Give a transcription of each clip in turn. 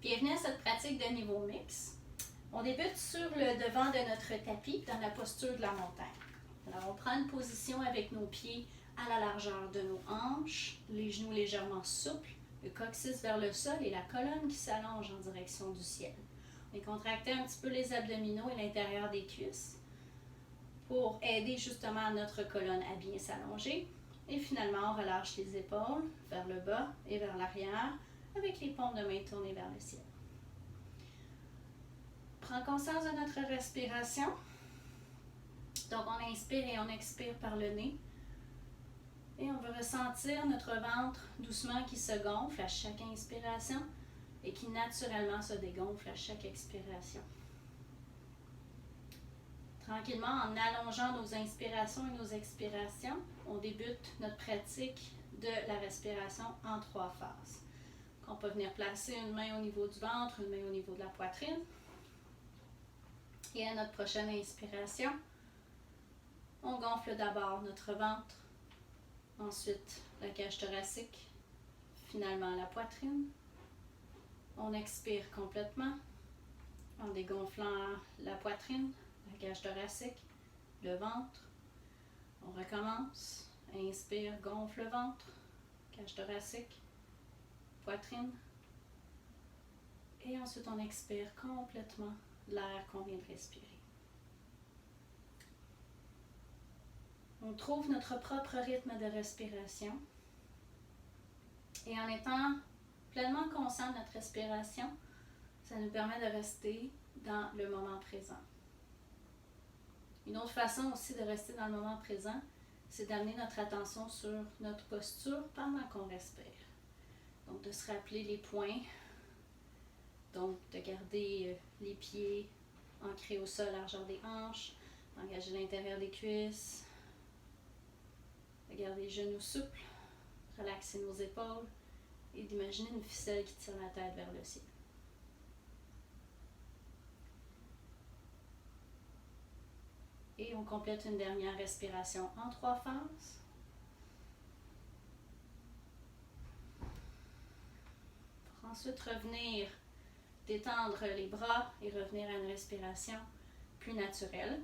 Bienvenue à cette pratique de niveau mix. On débute sur le devant de notre tapis dans la posture de la montagne. Alors, on prend une position avec nos pieds à la largeur de nos hanches, les genoux légèrement souples, le coccyx vers le sol et la colonne qui s'allonge en direction du ciel. On va contracter un petit peu les abdominaux et l'intérieur des cuisses pour aider justement notre colonne à bien s'allonger. Et finalement, on relâche les épaules vers le bas et vers l'arrière avec les paumes de main tournées vers le ciel. Prends conscience de notre respiration. Donc, on inspire et on expire par le nez. Et on veut ressentir notre ventre doucement qui se gonfle à chaque inspiration et qui naturellement se dégonfle à chaque expiration. Tranquillement, en allongeant nos inspirations et nos expirations, on débute notre pratique de la respiration en 3 phases. On peut venir placer une main au niveau du ventre, une main au niveau de la poitrine. Et à notre prochaine inspiration, on gonfle d'abord notre ventre, ensuite la cage thoracique, finalement la poitrine. On expire complètement en dégonflant la poitrine, la cage thoracique, le ventre. On recommence. Inspire, gonfle le ventre, cage thoracique, poitrine. Et ensuite, on expire complètement l'air qu'on vient de respirer. On trouve notre propre rythme de respiration. Et en étant pleinement conscient de notre respiration, ça nous permet de rester dans le moment présent. Une autre façon aussi de rester dans le moment présent, c'est d'amener notre attention sur notre posture pendant qu'on respire. Donc, de se rappeler les points. Donc, de garder les pieds ancrés au sol, largeur des hanches, d'engager l'intérieur des cuisses, de garder les genoux souples, relaxer nos épaules et d'imaginer une ficelle qui tire la tête vers le ciel. Et on complète une dernière respiration en 3 phases. Pour ensuite revenir détendre les bras et revenir à une respiration plus naturelle.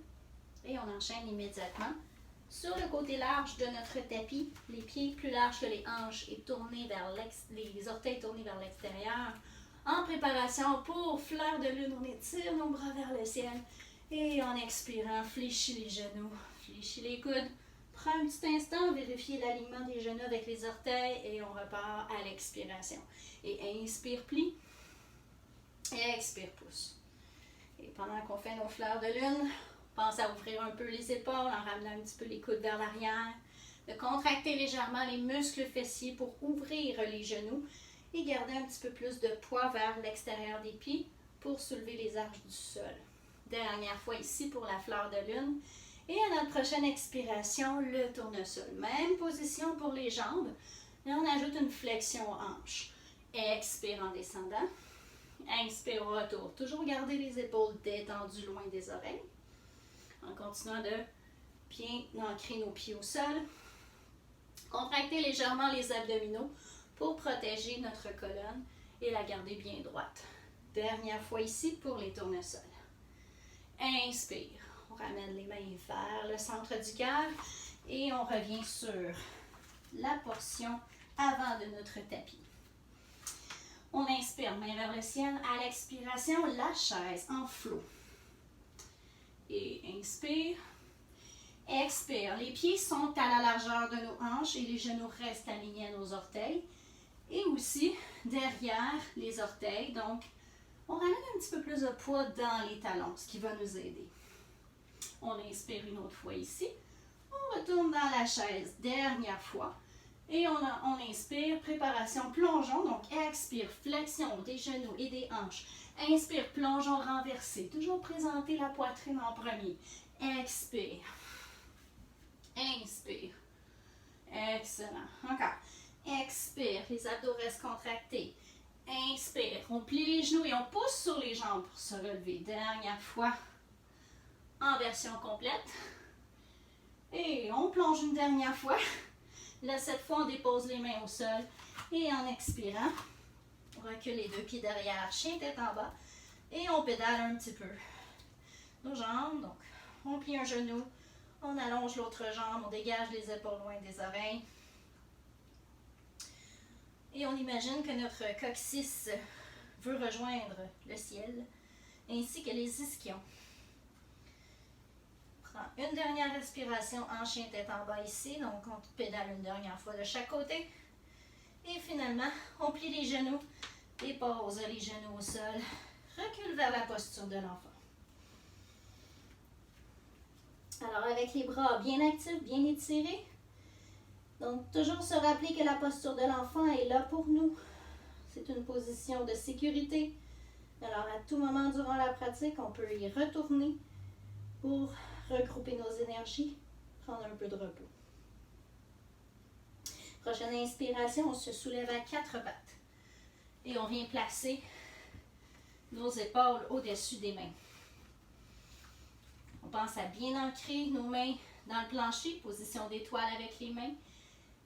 Et on enchaîne immédiatement sur le côté large de notre tapis, les pieds plus larges que les hanches et tournés vers les orteils tournés vers l'extérieur. En préparation pour fleur de lune, on étire nos bras vers le ciel. Et en expirant, fléchis les genoux, fléchis les coudes. Prends un petit instant, vérifiez l'alignement des genoux avec les orteils et on repart à l'expiration. Et inspire, plie. Et expire, pousse. Et pendant qu'on fait nos fleurs de lune, pense à ouvrir un peu les épaules en ramenant un petit peu les coudes vers l'arrière. De contracter légèrement les muscles fessiers pour ouvrir les genoux et garder un petit peu plus de poids vers l'extérieur des pieds pour soulever les arches du sol. Dernière fois ici pour la fleur de lune. Et à notre prochaine expiration, le tournesol. Même position pour les jambes. Et on ajoute une flexion hanche. Expire en descendant. Inspire au retour. Toujours garder les épaules détendues loin des oreilles. En continuant de bien ancrer nos pieds au sol. Contracter légèrement les abdominaux pour protéger notre colonne et la garder bien droite. Dernière fois ici pour les tournesols. Inspire. On ramène les mains vers le centre du cœur et on revient sur la portion avant de notre tapis. On inspire, main vers le ciel. À l'expiration, la chaise en flot. Et inspire. Expire. Les pieds sont à la largeur de nos hanches et les genoux restent alignés à nos orteils. Et aussi derrière les orteils. Donc, on ramène un petit peu plus de poids dans les talons, ce qui va nous aider. On inspire une autre fois ici. On retourne dans la chaise. Dernière fois. Et on inspire, préparation, plongeon. Donc, expire, flexion des genoux et des hanches. Inspire, plongeon renversé. Toujours présenter la poitrine en premier. Expire. Inspire. Excellent. Encore. Expire. Les abdos restent contractés. Inspire. On plie les genoux et on pousse sur les jambes pour se relever. Dernière fois. En version complète. Et on plonge une dernière fois. Là, cette fois, on dépose les mains au sol. Et en expirant, On recule les deux pieds derrière, chien tête en bas. Et on pédale un petit peu nos jambes. Donc, on plie un genou, on allonge l'autre jambe, on dégage les épaules loin des oreilles. Et on imagine que notre coccyx veut rejoindre le ciel, ainsi que les ischions. Prends une dernière respiration en chien tête en bas ici. Donc, on pédale une dernière fois de chaque côté. Et finalement, on plie les genoux, dépose les genoux au sol, recule vers la posture de l'enfant. Alors, avec les bras bien actifs, bien étirés. Donc, toujours se rappeler que la posture de l'enfant est là pour nous. C'est une position de sécurité. Alors, à tout moment durant la pratique, on peut y retourner pour regrouper nos énergies, prendre un peu de repos. Prochaine inspiration, on se soulève à 4 pattes. Et on vient placer nos épaules au-dessus des mains. On pense à bien ancrer nos mains dans le plancher, position d'étoile avec les mains.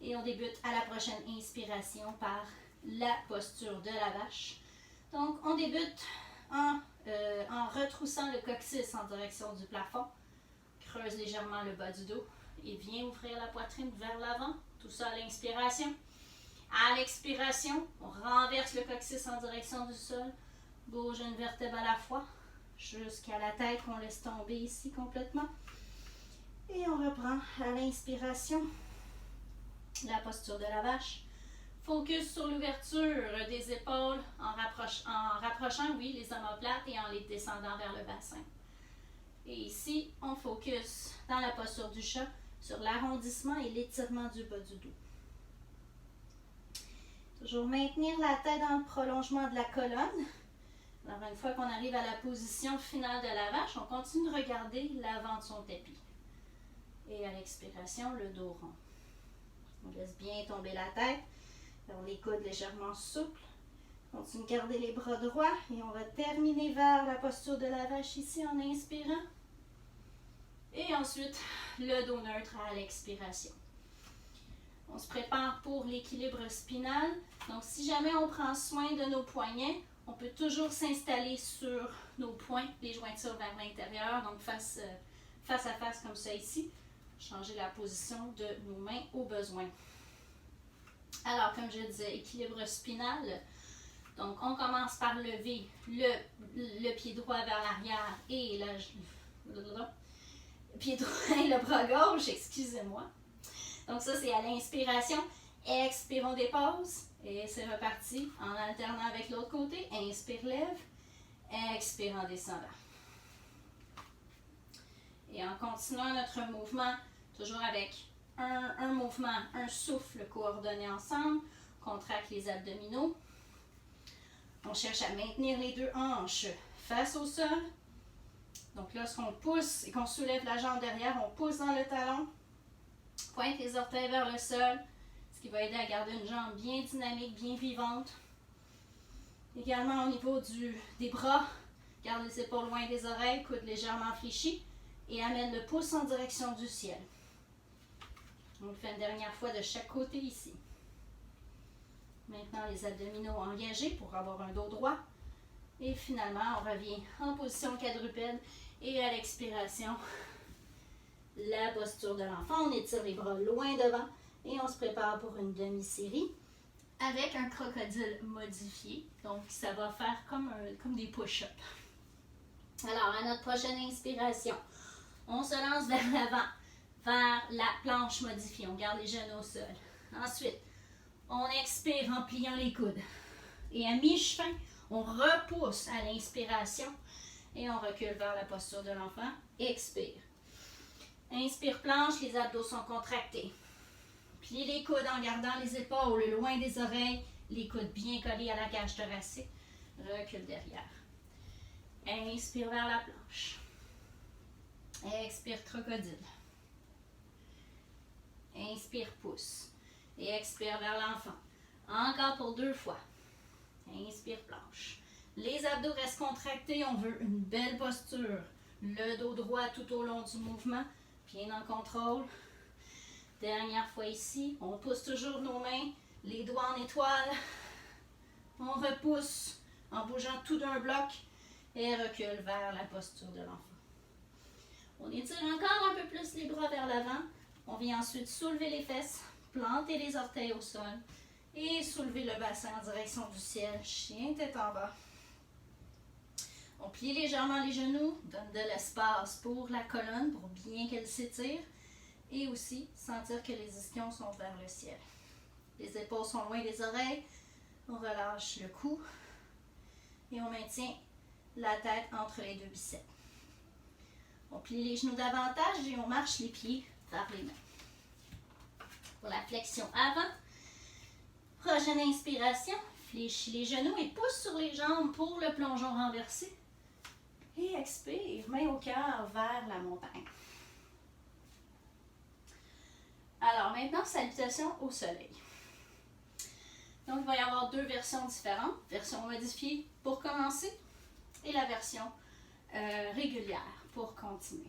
Et on débute à la prochaine inspiration par la posture de la vache. Donc, on débute en retroussant le coccyx en direction du plafond. Creuse légèrement le bas du dos et viens ouvrir la poitrine vers l'avant. Tout ça à l'inspiration. À l'expiration, on renverse le coccyx en direction du sol. Bouge une vertèbre à la fois jusqu'à la tête qu'on laisse tomber ici complètement. Et on reprend à l'inspiration la posture de la vache. Focus sur l'ouverture des épaules en rapprochant, oui, les omoplates et en les descendant vers le bassin. Et ici, on focus dans la posture du chat sur l'arrondissement et l'étirement du bas du dos. Toujours maintenir la tête dans le prolongement de la colonne. Alors, une fois qu'on arrive à la position finale de la vache, on continue de regarder l'avant de son tapis. Et à l'expiration, le dos rond. On laisse bien tomber la tête. Alors, les coudes légèrement souples. Continue de garder les bras droits et on va terminer vers la posture de la vache ici en inspirant. Et ensuite, le dos neutre à l'expiration. On se prépare pour l'équilibre spinal. Donc, si jamais on prend soin de nos poignets, on peut toujours s'installer sur nos poings, les jointures vers l'intérieur, donc face à face comme ça ici. Changer la position de nos mains au besoin. Alors, comme je disais, équilibre spinal. Donc, on commence par lever le pied droit vers l'arrière et le pied droit et le bras gauche, excusez-moi. Donc, ça, c'est à l'inspiration. Expire, on dépose. Et c'est reparti en alternant avec l'autre côté. Inspire, lève. Expire en descendant. Et en continuant notre mouvement, toujours avec un mouvement, un souffle coordonné ensemble, on contracte les abdominaux. On cherche à maintenir les deux hanches face au sol. Donc lorsqu'on pousse et qu'on soulève la jambe derrière, on pousse dans le talon. Pointe les orteils vers le sol, ce qui va aider à garder une jambe bien dynamique, bien vivante. Également au niveau des bras, garde les épaules loin des oreilles, coude légèrement fléchi et amène le pouce en direction du ciel. On le fait une dernière fois de chaque côté ici. Maintenant, les abdominaux engagés pour avoir un dos droit. Et finalement, on revient en position quadrupède. Et à l'expiration, la posture de l'enfant. On étire les bras loin devant et on se prépare pour une demi-série avec un crocodile modifié. Donc, ça va faire comme des push-ups. Alors, à notre prochaine inspiration, on se lance vers l'avant, vers la planche modifiée. On garde les genoux au sol. Ensuite, on expire en pliant les coudes. Et à mi-chemin, on repousse à l'inspiration et on recule vers la posture de l'enfant. Expire. Inspire, planche, les abdos sont contractés. Plie les coudes en gardant les épaules loin des oreilles, les coudes bien collés à la cage thoracique. Recule derrière. Inspire vers la planche. Expire, crocodile. Inspire, pouce. Et expire vers l'enfant. Encore pour 2 fois. Inspire, planche. Les abdos restent contractés. On veut une belle posture. Le dos droit tout au long du mouvement. Bien en contrôle. Dernière fois ici. On pousse toujours nos mains. Les doigts en étoile. On repousse en bougeant tout d'un bloc et recule vers la posture de l'enfant. On étire encore un peu plus les bras vers l'avant. On vient ensuite soulever les fesses, planter les orteils au sol et soulever le bassin en direction du ciel. Chien tête en bas. On plie légèrement les genoux, donne de l'espace pour la colonne pour bien qu'elle s'étire et aussi sentir que les ischions sont vers le ciel. Les épaules sont loin des oreilles. On relâche le cou et on maintient la tête entre les deux biceps. On plie les genoux davantage et on marche les pieds vers les mains. Pour la flexion avant, prochaine inspiration, fléchis les genoux et pousse sur les jambes pour le plongeon renversé. Et expire, main au cœur vers la montagne. Alors maintenant, salutation au soleil. Donc, il va y avoir deux versions différentes. Version modifiée pour commencer et la version régulière pour continuer.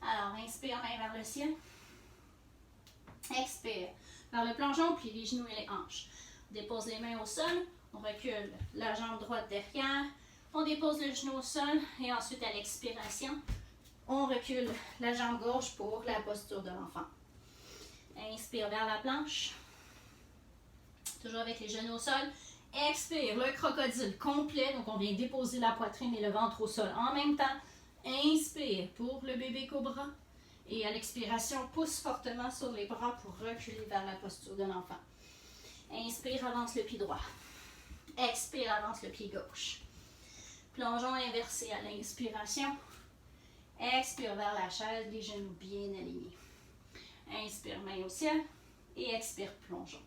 Alors, inspire, main vers le ciel. Expire. Vers le plongeon, plie les genoux et les hanches. On dépose les mains au sol. On recule la jambe droite derrière. On dépose le genou au sol. Et ensuite, à l'expiration, on recule la jambe gauche pour la posture de l'enfant. Inspire vers la planche. Toujours avec les genoux au sol. Expire, le crocodile complet. Donc, on vient déposer la poitrine et le ventre au sol en même temps. Inspire pour le bébé cobra. Et à l'expiration, pousse fortement sur les bras pour reculer vers la posture de l'enfant. Inspire, avance le pied droit. Expire, avance le pied gauche. Plongeon inversé à l'inspiration. Expire vers la chaise, les genoux bien alignés. Inspire, main au ciel. Et expire, plongeon.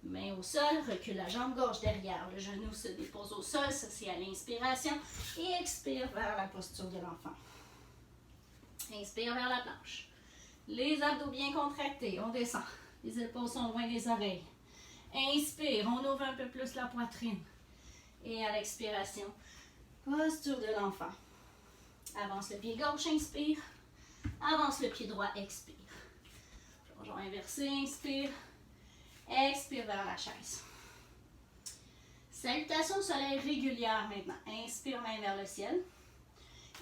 Main au sol, recule la jambe gauche derrière. Le genou se dépose au sol, ça c'est à l'inspiration. Et expire vers la posture de l'enfant. Inspire vers la planche. Les abdos bien contractés, on descend. Les épaules sont loin des oreilles. Inspire, on ouvre un peu plus la poitrine. Et à l'expiration, posture de l'enfant. Avance le pied gauche, inspire. Avance le pied droit, expire. Plongeon inversé, inspire. Expire vers la chaise. Salutation au soleil régulière maintenant. Inspire, main vers le ciel.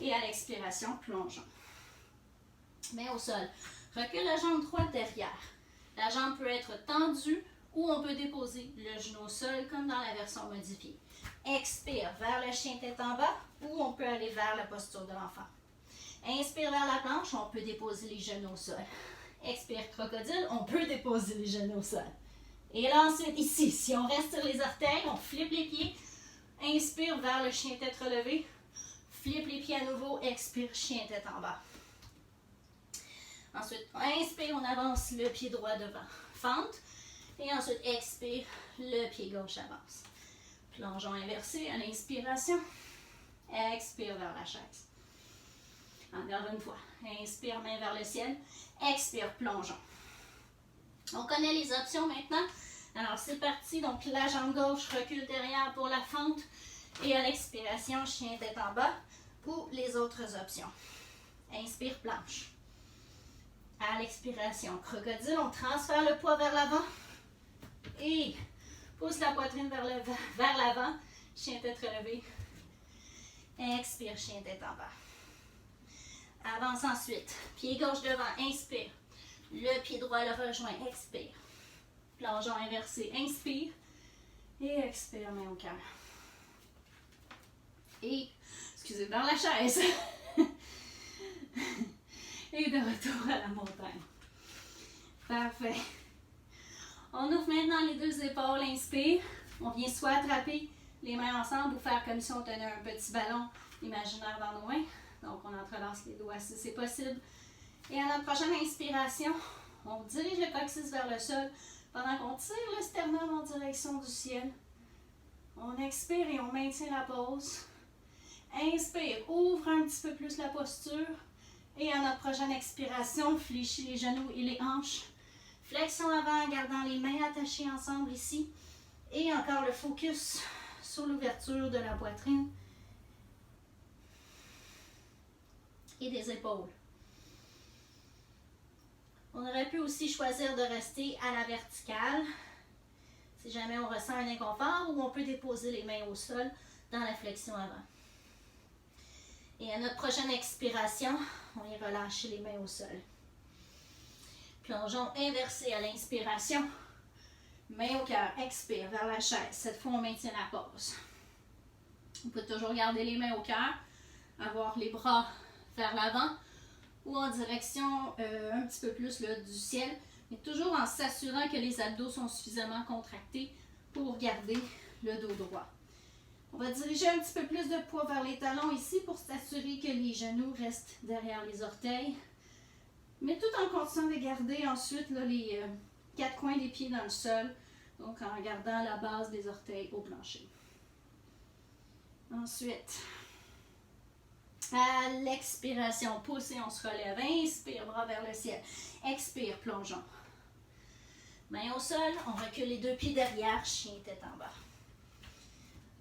Et à l'expiration, plongeon. Main au sol. Recule la jambe droite derrière. La jambe peut être tendue ou on peut déposer le genou au sol comme dans la version modifiée. Expire vers le chien tête en bas ou on peut aller vers la posture de l'enfant. Inspire vers la planche, on peut déposer les genoux au sol. Expire crocodile, on peut déposer les genoux au sol. Et là ensuite, ici, si on reste sur les orteils, on flippe les pieds. Inspire vers le chien tête relevé. Flippe les pieds à nouveau. Expire, chien tête en bas. Ensuite, inspire, on avance le pied droit devant. Fente. Et ensuite, expire, le pied gauche avance. Plongeon inversé à l'inspiration. Expire vers la chaise. Encore une fois. Inspire, main vers le ciel. Expire, plongeon. On connaît les options maintenant. Alors, c'est parti. Donc, la jambe gauche recule derrière pour la fente. Et à l'expiration, chien tête en bas. Ou les autres options. Inspire, planche. À l'expiration, crocodile. On transfère le poids vers l'avant. Et pousse la poitrine vers l'avant. Chien tête relevé. Expire, chien tête en bas. Avance ensuite. Pied gauche devant. Inspire. Le pied droit le rejoint. Expire. Plongeon inversé. Inspire. Et expire, main au cœur. Et, excusez, dans la chaise. Et de retour à la montagne. Parfait. On ouvre maintenant les deux épaules. Inspire. On vient soit attraper les mains ensemble ou faire comme si on tenait un petit ballon imaginaire dans nos mains. Donc, on entrelace les doigts si c'est possible. Et à notre prochaine inspiration, on dirige le coccyx vers le sol pendant qu'on tire le sternum en direction du ciel. On expire et on maintient la pose. Inspire, ouvre un petit peu plus la posture. Et à notre prochaine expiration, fléchis les genoux et les hanches. Flexion avant en gardant les mains attachées ensemble ici. Et encore le focus sur l'ouverture de la poitrine et des épaules. On aurait pu aussi choisir de rester à la verticale. si jamais on ressent un inconfort, ou on peut déposer les mains au sol dans la flexion avant. Et à notre prochaine expiration, on y relâche les mains au sol. Plongeon inversé à l'inspiration. Main au cœur, expire vers la chaise. Cette fois, on maintient la pause. On peut toujours garder les mains au cœur, avoir les bras vers l'avant ou en direction un petit peu plus là, du ciel, mais toujours en s'assurant que les abdos sont suffisamment contractés pour garder le dos droit. On va diriger un petit peu plus de poids vers les talons ici pour s'assurer que les genoux restent derrière les orteils, mais tout en continuant de garder ensuite là, les quatre coins des pieds dans le sol, donc en gardant la base des orteils au plancher. Ensuite, à l'expiration, pousse et on se relève. Inspire, bras vers le ciel. Expire, plongeons. Main au sol, on recule les deux pieds derrière, chien tête en bas.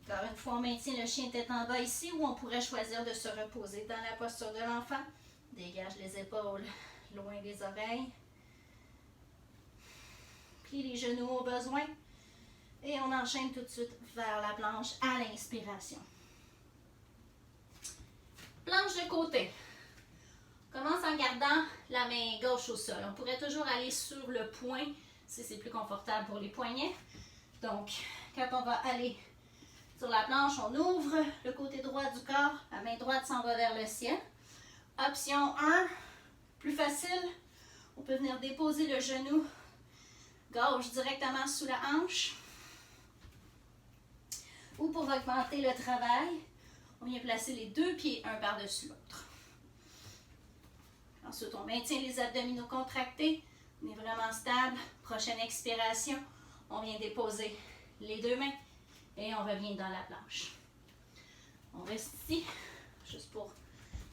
Encore une fois, on maintient le chien tête en bas ici, où on pourrait choisir de se reposer dans la posture de l'enfant. Dégage les épaules loin des oreilles. Plie les genoux au besoin. Et on enchaîne tout de suite vers la planche à l'inspiration. Planche de côté. On commence en gardant la main gauche au sol. On pourrait toujours aller sur le poing si c'est plus confortable pour les poignets. Donc, quand on va aller sur la planche, on ouvre le côté droit du corps. La main droite s'en va vers le ciel. Option 1, plus facile. On peut venir déposer le genou gauche directement sous la hanche. Ou pour augmenter le travail, on vient placer les deux pieds un par-dessus l'autre. Ensuite, on maintient les abdominaux contractés. On est vraiment stable. Prochaine expiration, on vient déposer les deux mains et on revient dans la planche. On reste ici, juste pour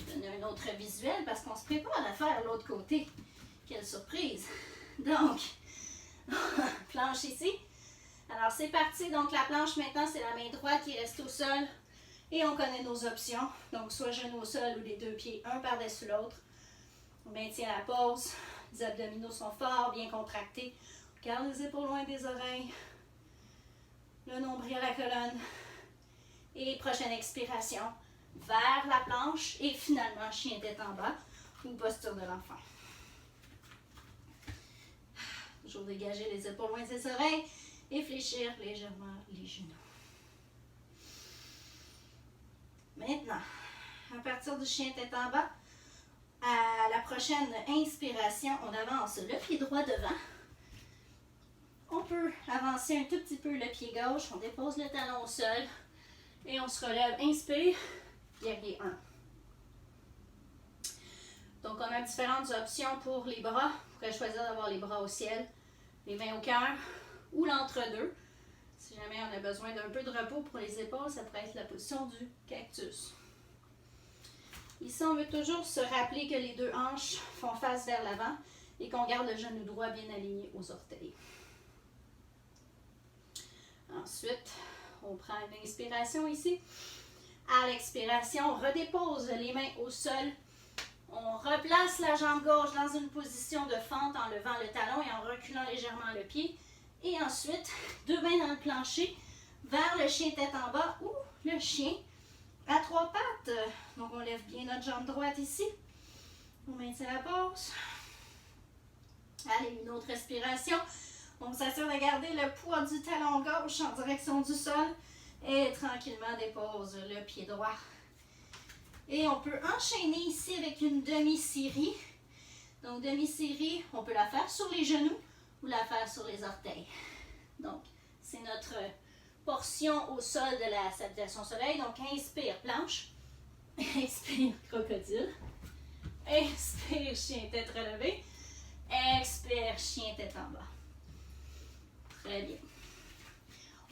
donner un autre visuel parce qu'on se prépare à faire l'autre côté. Quelle surprise! Donc, planche ici. Alors, c'est parti. Donc, la planche, maintenant, c'est la main droite qui reste au sol. Et on connaît nos options. Donc, soit genou au sol ou les deux pieds, un par-dessus l'autre. On maintient la pause. Les abdominaux sont forts, bien contractés. On garde les épaules loin des oreilles. Le nombril à la colonne. Et prochaine expiration, vers la planche. Et finalement, chien tête en bas ou posture de l'enfant. Toujours dégager les épaules loin des oreilles. Et fléchir légèrement les genoux. Maintenant, à partir du chien tête en bas, à la prochaine inspiration, on avance le pied droit devant. On peut avancer un tout petit peu le pied gauche. On dépose le talon au sol et on se relève. Inspire, guerrier 1. Donc, on a différentes options pour les bras. On pourrait choisir d'avoir les bras au ciel, les mains au cœur ou l'entre-deux. Si jamais on a besoin d'un peu de repos pour les épaules, ça pourrait être la position du cactus. Ici, on veut toujours se rappeler que les deux hanches font face vers l'avant et qu'on garde le genou droit bien aligné aux orteils. Ensuite, on prend une inspiration ici. À l'expiration, on redépose les mains au sol. On replace la jambe gauche dans une position de fente en levant le talon et en reculant légèrement le pied. Et ensuite, deux mains dans le plancher vers le chien tête en bas ou le chien à trois pattes. Donc, on lève bien notre jambe droite ici. On maintient la pause. Allez, une autre respiration. On s'assure de garder le poids du talon gauche en direction du sol et tranquillement dépose le pied droit. Et on peut enchaîner ici avec une demi-série. Donc, demi-série, on peut la faire sur les genoux ou la faire sur les orteils. Donc, c'est notre portion au sol de la salutation soleil. Donc, inspire, planche. Expire, crocodile. Expire, chien tête relevée. Expire, chien tête en bas. Très bien.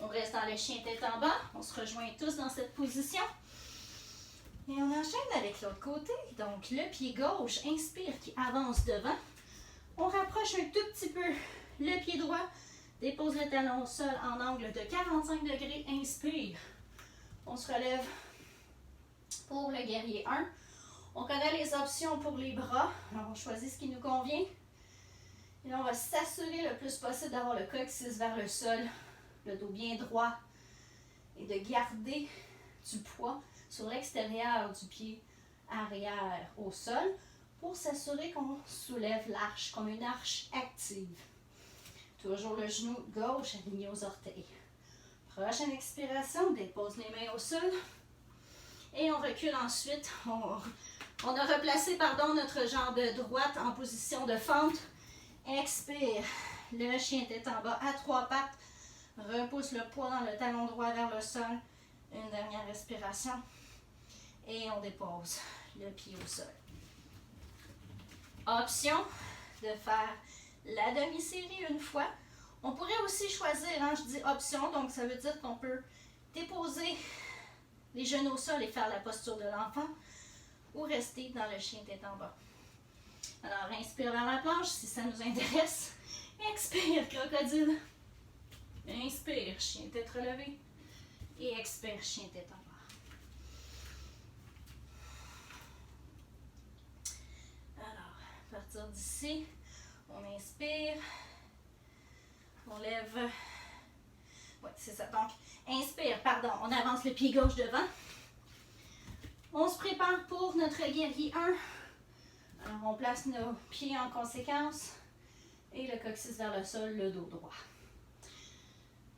On reste dans le chien tête en bas. On se rejoint tous dans cette position. Et on enchaîne avec l'autre côté. Donc, le pied gauche, inspire, qui avance devant. On rapproche un tout petit peu le pied droit. Dépose le talon au sol en angle de 45 degrés. Inspire. On se relève pour le guerrier 1. On connaît les options pour les bras. Alors, on choisit ce qui nous convient. Et là, on va s'assurer le plus possible d'avoir le coccyx vers le sol le dos bien droit et de garder du poids sur l'extérieur du pied arrière au sol pour s'assurer qu'on soulève l'arche comme une arche active. Toujours le genou gauche aligné aux orteils. Prochaine expiration, on dépose les mains au sol et on recule ensuite. On a replacé notre jambe droite en position de fente. Expire, le chien tête en bas à 3 pattes. Repousse le poids dans le talon droit vers le sol. Une dernière respiration. Et on dépose le pied au sol. Option de faire la demi-série une fois. On pourrait aussi choisir, je dis option, donc ça veut dire qu'on peut déposer les genoux au sol et faire la posture de l'enfant ou rester dans le chien tête en bas. Alors, inspire vers la planche si ça nous intéresse. Expire, crocodile. Inspire, chien tête relevée. Et expire, chien tête en bas. Alors, à partir d'ici, on inspire. On lève. Oui, c'est ça. Donc, inspire, pardon. On avance le pied gauche devant. On se prépare pour notre guerrier 1. Alors, on place nos pieds en conséquence. Et le coccyx vers le sol, le dos droit.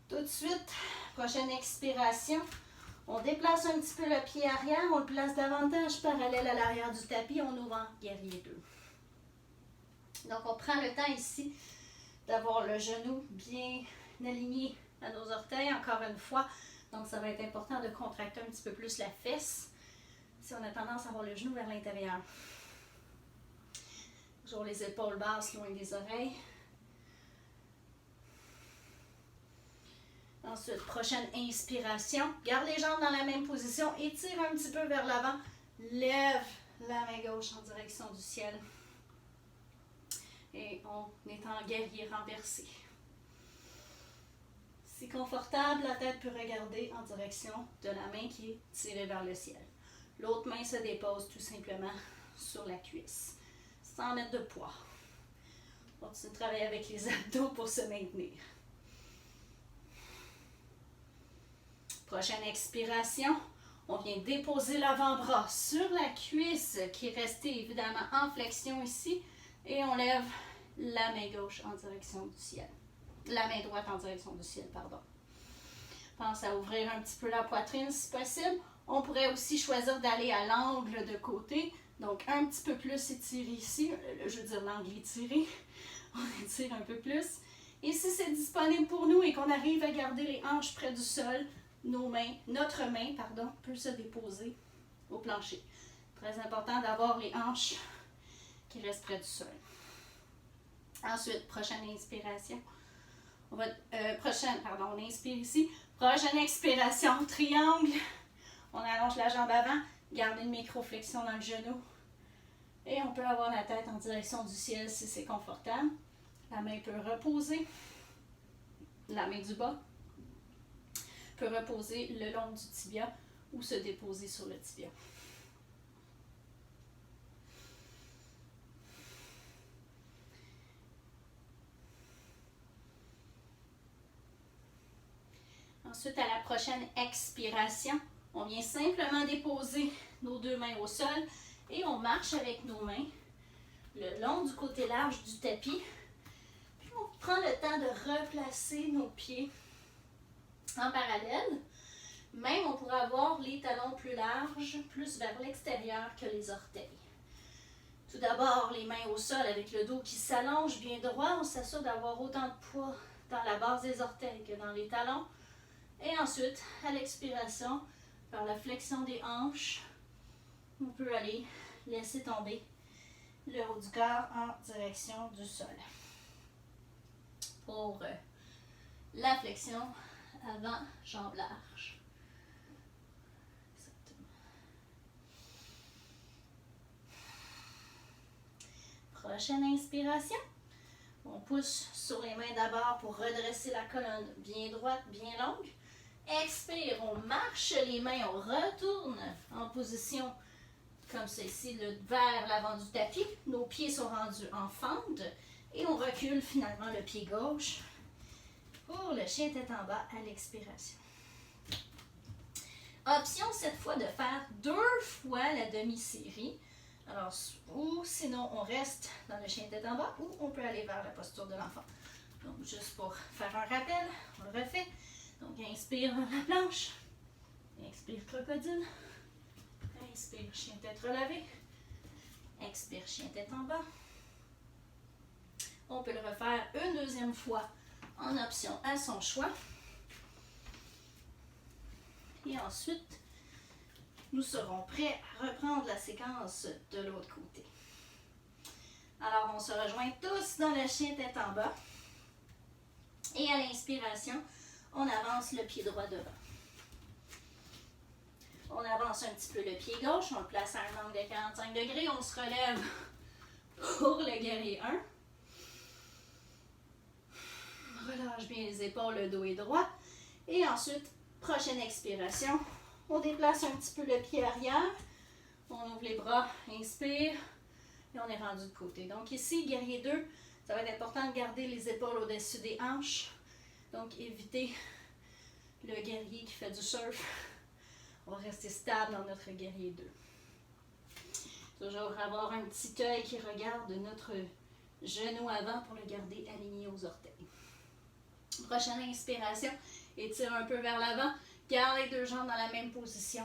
Tout de suite, prochaine expiration. On déplace un petit peu le pied arrière. On le place davantage parallèle à l'arrière du tapis. On ouvre en guerrier 2. Donc, on prend le temps ici d'avoir le genou bien aligné à nos orteils, encore une fois. Donc, ça va être important de contracter un petit peu plus la fesse si on a tendance à avoir le genou vers l'intérieur. Toujours les épaules basses loin des oreilles. Ensuite, prochaine inspiration. Garde les jambes dans la même position. Étire un petit peu vers l'avant. Lève la main gauche en direction du ciel. Et on est en guerrier renversé. Si confortable, la tête peut regarder en direction de la main qui est tirée vers le ciel. L'autre main se dépose tout simplement sur la cuisse, sans mettre de poids. On continue de travailler avec les abdos pour se maintenir. Prochaine expiration, on vient déposer l'avant-bras sur la cuisse qui est restée évidemment en flexion ici. Et on lève la main gauche en direction du ciel. La main droite en direction du ciel, pardon. Pense à ouvrir un petit peu la poitrine si possible. On pourrait aussi choisir d'aller à l'angle de côté. Donc un petit peu plus étiré ici. Je veux dire l'angle étiré. On étire un peu plus. Et si c'est disponible pour nous et qu'on arrive à garder les hanches près du sol, notre main peut se déposer au plancher. Très important d'avoir les hanches qui restent près du sol. Ensuite, prochaine inspiration. On inspire ici. Prochaine expiration, triangle. On allonge la jambe avant, garde une micro-flexion dans le genou. Et on peut avoir la tête en direction du ciel si c'est confortable. La main peut reposer. La main du bas peut reposer le long du tibia ou se déposer sur le tibia. Ensuite, à la prochaine expiration, on vient simplement déposer nos deux mains au sol et on marche avec nos mains le long du côté large du tapis. Puis on prend le temps de replacer nos pieds en parallèle. Même on pourra avoir les talons plus larges, plus vers l'extérieur que les orteils. Tout d'abord, les mains au sol avec le dos qui s'allonge bien droit. On s'assure d'avoir autant de poids dans la base des orteils que dans les talons. Et ensuite, à l'expiration, par la flexion des hanches, on peut aller laisser tomber le haut du corps en direction du sol. Pour la flexion avant, jambes larges. Exactement. Prochaine inspiration. On pousse sur les mains d'abord pour redresser la colonne bien droite, bien longue. Expire, on marche les mains, on retourne en position comme ceci, vers l'avant du tapis. Nos pieds sont rendus en fente et on recule finalement le pied gauche pour le chien tête en bas à l'expiration. Option cette fois de faire 2 fois la demi-série. Alors, ou sinon on reste dans le chien tête en bas ou on peut aller vers la posture de l'enfant. Donc, juste pour faire un rappel, on le refait. Donc, inspire vers la planche. Expire crocodile. Inspire chien tête relevée. Expire chien tête en bas. On peut le refaire une deuxième fois en option à son choix. Et ensuite, nous serons prêts à reprendre la séquence de l'autre côté. Alors, on se rejoint tous dans le chien tête en bas. Et à l'inspiration, on avance le pied droit devant. On avance un petit peu le pied gauche, on le place à un angle de 45 degrés, on se relève pour le guerrier 1. Relâche bien les épaules, le dos est droit. Et ensuite, prochaine expiration, on déplace un petit peu le pied arrière. On ouvre les bras, inspire, et on est rendu de côté. Donc ici, guerrier 2, ça va être important de garder les épaules au-dessus des hanches. Donc évitez le guerrier qui fait du surf. On va rester stable dans notre guerrier 2. Toujours avoir un petit œil qui regarde notre genou avant pour le garder aligné aux orteils. Prochaine inspiration, étire un peu vers l'avant. Garde les 2 jambes dans la même position.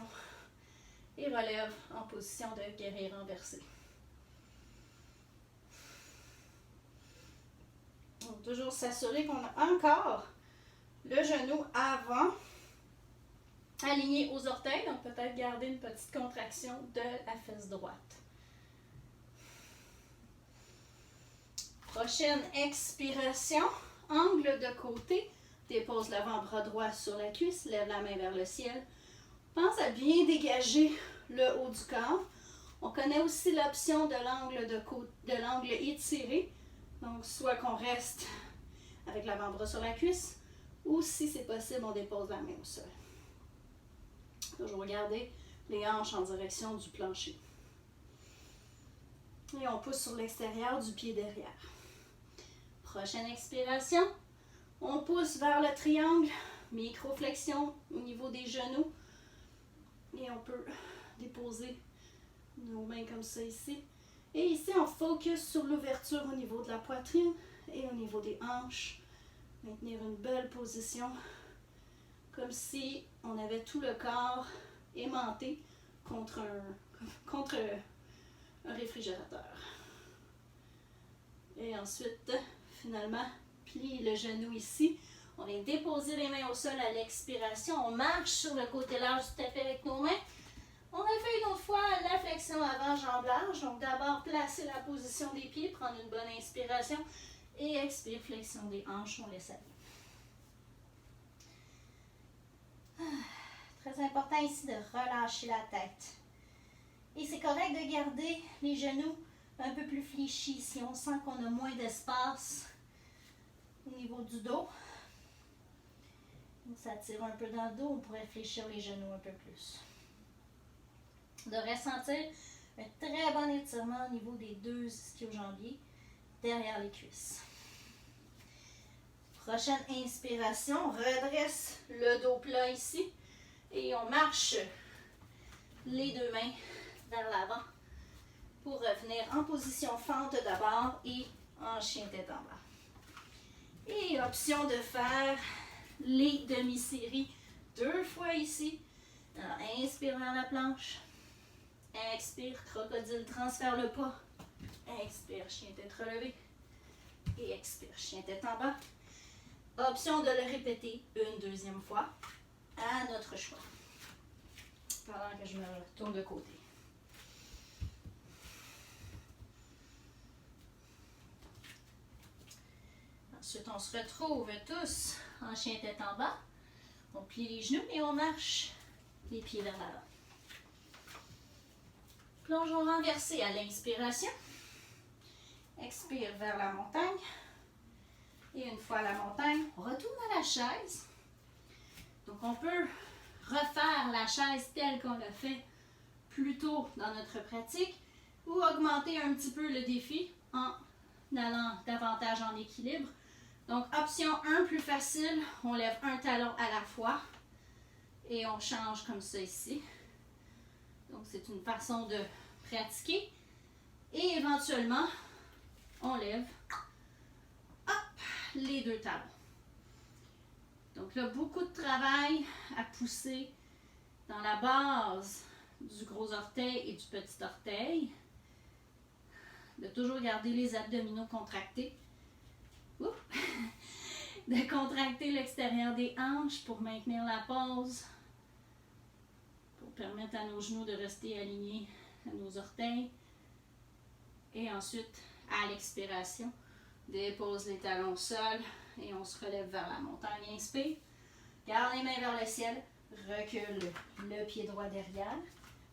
Et relève en position de guerrier renversé. Donc, toujours s'assurer qu'on a encore le genou avant, aligné aux orteils. Donc, peut-être garder une petite contraction de la fesse droite. Prochaine expiration, angle de côté. Dépose l'avant-bras droit sur la cuisse, lève la main vers le ciel. Pense à bien dégager le haut du corps. On connaît aussi l'option de l'angle étiré. Donc, soit qu'on reste avec l'avant-bras sur la cuisse, ou si c'est possible, on dépose la main au sol. Toujours garder les hanches en direction du plancher. Et on pousse sur l'extérieur du pied derrière. Prochaine expiration, on pousse vers le triangle, micro-flexion au niveau des genoux. Et on peut déposer nos mains comme ça ici. Et ici, on focus sur l'ouverture au niveau de la poitrine et au niveau des hanches. Maintenir une belle position, comme si on avait tout le corps aimanté contre un réfrigérateur. Et ensuite, finalement, plie le genou ici. On vient déposer les mains au sol à l'expiration. On marche sur le côté large du tapis avec nos mains. On a fait une autre fois la flexion avant, jambe large. Donc d'abord, placer la position des pieds, prendre une bonne inspiration. Et expire, flexion des hanches, on laisse aller. Très important ici de relâcher la tête. Et c'est correct de garder les genoux un peu plus fléchis si on sent qu'on a moins d'espace au niveau du dos. Donc ça tire un peu dans le dos, on pourrait fléchir les genoux un peu plus. De ressentir un très bon étirement au niveau des 2 ischio-jambiers derrière les cuisses. Prochaine inspiration, on redresse le dos plat ici et on marche les 2 mains vers l'avant pour revenir en position fente d'abord et en chien tête en bas. Et option de faire les demi-séries 2 fois ici. Alors, inspire vers la planche. Expire, crocodile, transfère le pas. Expire, chien tête relevée. Et expire, chien tête en bas. Option de le répéter une deuxième fois à notre choix. Pendant que je me retourne de côté. Ensuite, on se retrouve tous en chien tête en bas. On plie les genoux et on marche les pieds vers l'avant. Plongeon renversé à l'inspiration. Expire vers la montagne. Et une fois à la montagne, on retourne à la chaise. Donc, on peut refaire la chaise telle qu'on l'a fait plus tôt dans notre pratique ou augmenter un petit peu le défi en allant davantage en équilibre Donc, option 1, plus facile, on lève un talon à la fois et on change comme ça ici. Donc, c'est une façon de pratiquer. Et éventuellement, on lève les deux talons. Donc là, beaucoup de travail à pousser dans la base du gros orteil et du petit orteil. De toujours garder les abdominaux contractés. Oups. De contracter l'extérieur des hanches pour maintenir la pose. Pour permettre à nos genoux de rester alignés à nos orteils. Et ensuite, à l'expiration, dépose les talons au sol et on se relève vers la montagne. Inspire, garde les mains vers le ciel, recule le pied droit derrière.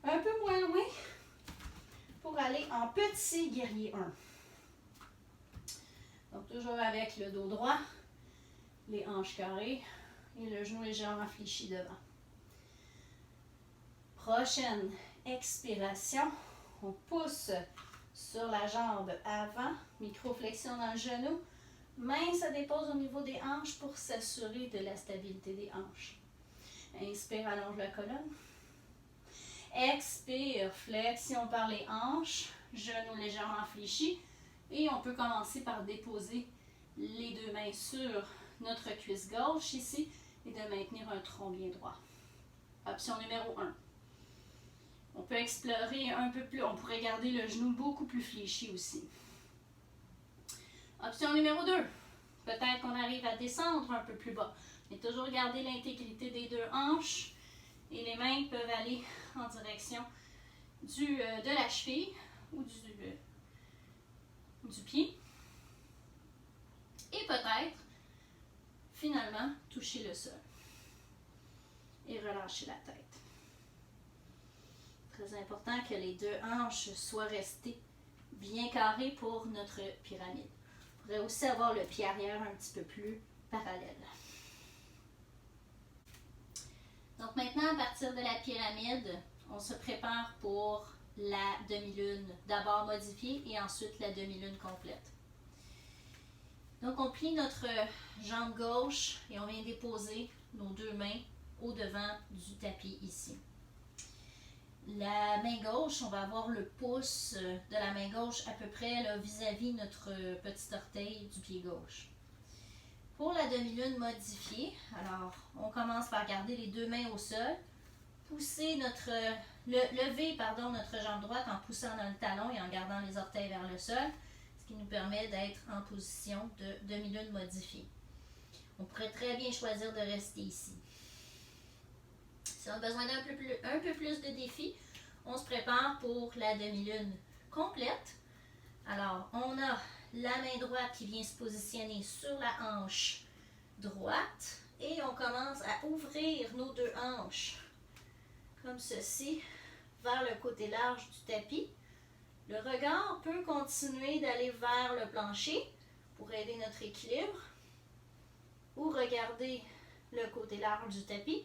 Un peu moins loin pour aller en petit guerrier 1. Donc toujours avec le dos droit, les hanches carrées et le genou légèrement fléchi devant. Prochaine expiration, on pousse sur la jambe avant, microflexion dans le genou. Main se dépose au niveau des hanches pour s'assurer de la stabilité des hanches. Inspire, allonge la colonne. Expire, flexion par les hanches, genou légèrement fléchi. Et on peut commencer par déposer les deux mains sur notre cuisse gauche ici et de maintenir un tronc bien droit. Option numéro 1. On peut explorer un peu plus, on pourrait garder le genou beaucoup plus fléchi aussi. Option numéro 2. Peut-être qu'on arrive à descendre un peu plus bas, mais toujours garder l'intégrité des deux hanches et les mains peuvent aller en direction de la cheville ou du pied. Et peut-être, finalement, toucher le sol et relâcher la tête. Très important que les deux hanches soient restées bien carrées pour notre pyramide. On pourrait aussi avoir le pied arrière un petit peu plus parallèle. Donc maintenant, à partir de la pyramide, on se prépare pour la demi-lune, d'abord modifiée et ensuite la demi-lune complète. Donc on plie notre jambe gauche et on vient déposer nos deux mains au devant du tapis ici. La main gauche, on va avoir le pouce de la main gauche à peu près là, vis-à-vis notre petit orteil du pied gauche. Pour la demi-lune modifiée, alors on commence par garder les deux mains au sol, lever notre jambe droite en poussant dans le talon et en gardant les orteils vers le sol, ce qui nous permet d'être en position de demi-lune modifiée. On pourrait très bien choisir de rester ici. Si on a besoin d'un peu plus de défi, on se prépare pour la demi-lune complète. Alors, on a la main droite qui vient se positionner sur la hanche droite et on commence à ouvrir nos deux hanches comme ceci vers le côté large du tapis. Le regard peut continuer d'aller vers le plancher pour aider notre équilibre ou regarder le côté large du tapis.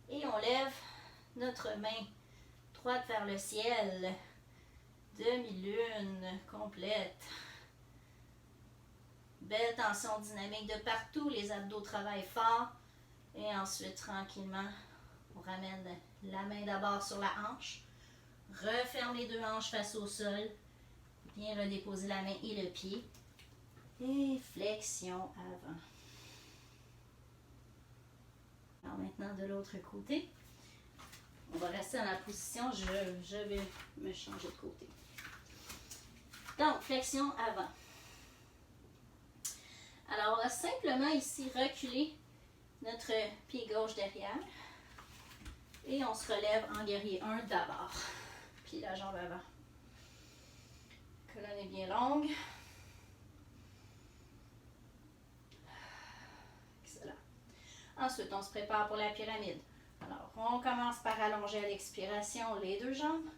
Et on lève notre main droite vers le ciel. Demi-lune complète. Belle tension dynamique de partout. Les abdos travaillent fort. Et ensuite, tranquillement, on ramène la main d'abord sur la hanche. Referme les deux hanches face au sol. Bien redéposer la main et le pied. Et flexion avant. Alors maintenant, de l'autre côté, on va rester dans la position, je vais me changer de côté. Donc, flexion avant. Alors, on va simplement ici reculer notre pied gauche derrière et on se relève en guerrier 1 d'abord. Puis la jambe avant. Colonne est bien longue. Ensuite, on se prépare pour la pyramide. Alors, on commence par allonger à l'expiration les deux jambes.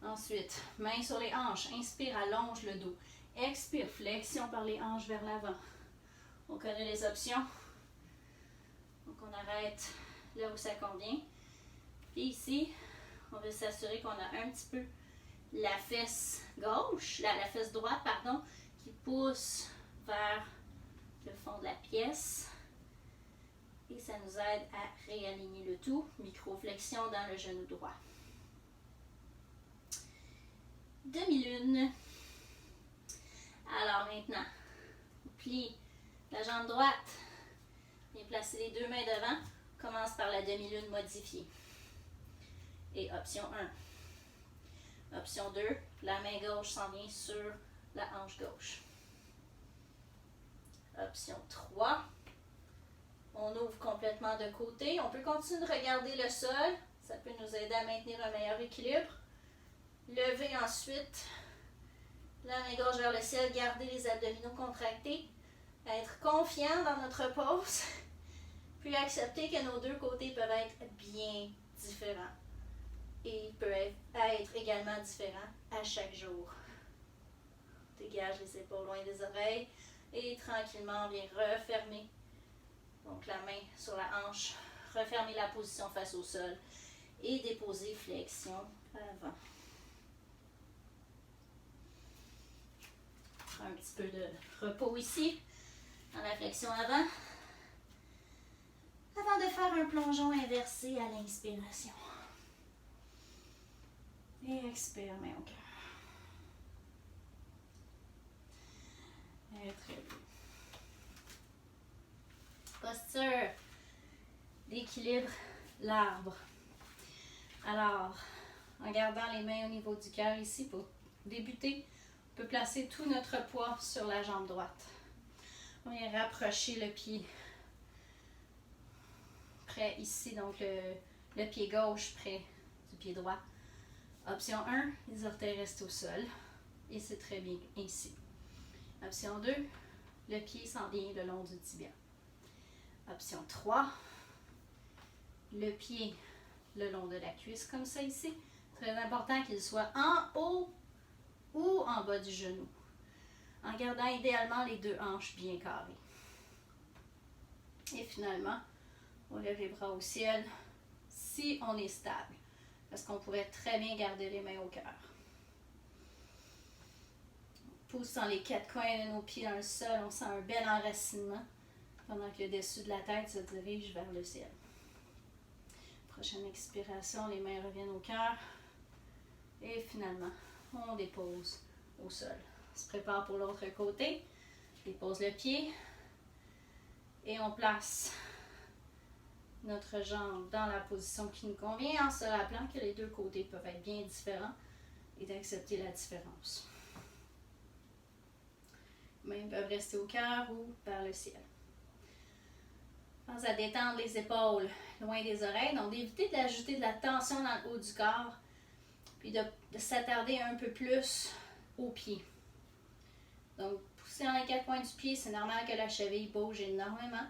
Ensuite, main sur les hanches. Inspire, allonge le dos. Expire, flexion par les hanches vers l'avant. On connaît les options. Donc, on arrête là où ça convient. Puis ici, on veut s'assurer qu'on a un petit peu la fesse gauche, la fesse droite, pardon, qui pousse vers le fond de la pièce. Et ça nous aide à réaligner le tout. Microflexion dans le genou droit. Demi-lune. Alors maintenant, on plie la jambe droite. Bien placer les deux mains devant. Commence par la demi-lune modifiée. Et option 1. Option 2, la main gauche s'en vient sur la hanche gauche. Option 3. On ouvre complètement de côté. On peut continuer de regarder le sol. Ça peut nous aider à maintenir un meilleur équilibre. Lever ensuite la main gauche vers le ciel. Garder les abdominaux contractés. Être confiant dans notre pose. Puis accepter que nos deux côtés peuvent être bien différents. Et peuvent être également différents à chaque jour. Dégage les épaules loin des oreilles. Et tranquillement, on vient refermer. Donc la main sur la hanche, refermer la position face au sol et déposer flexion avant. Un petit peu de repos ici, dans la flexion avant. Avant de faire un plongeon inversé à l'inspiration. Et expire, main au cœur. Et très bien. Posture d'équilibre, l'arbre. Alors, en gardant les mains au niveau du cœur ici pour débuter, on peut placer tout notre poids sur la jambe droite. On vient rapprocher le pied près ici, donc le pied gauche près du pied droit. Option 1, les orteils restent au sol et c'est très bien ainsi. Option 2, le pied s'en vient le long du tibia. Option 3, le pied le long de la cuisse comme ça ici. Très important qu'il soit en haut ou en bas du genou. En gardant idéalement les deux hanches bien carrées. Et finalement, on lève les bras au ciel si on est stable. Parce qu'on pourrait très bien garder les mains au cœur. Poussant les quatre coins de nos pieds dans le sol, on sent un bel enracinement pendant que le dessus de la tête se dirige vers le ciel. Prochaine expiration, les mains reviennent au cœur. Et finalement, on dépose au sol. On se prépare pour l'autre côté. Dépose le pied. Et on place notre jambe dans la position qui nous convient en se rappelant que les deux côtés peuvent être bien différents et d'accepter la différence. Les mains peuvent rester au cœur ou vers le ciel. Pense à détendre les épaules loin des oreilles, donc d'éviter d'ajouter de la tension dans le haut du corps, puis de s'attarder un peu plus aux pieds. Donc, pousser dans les quatre coins du pied, c'est normal que la cheville bouge énormément.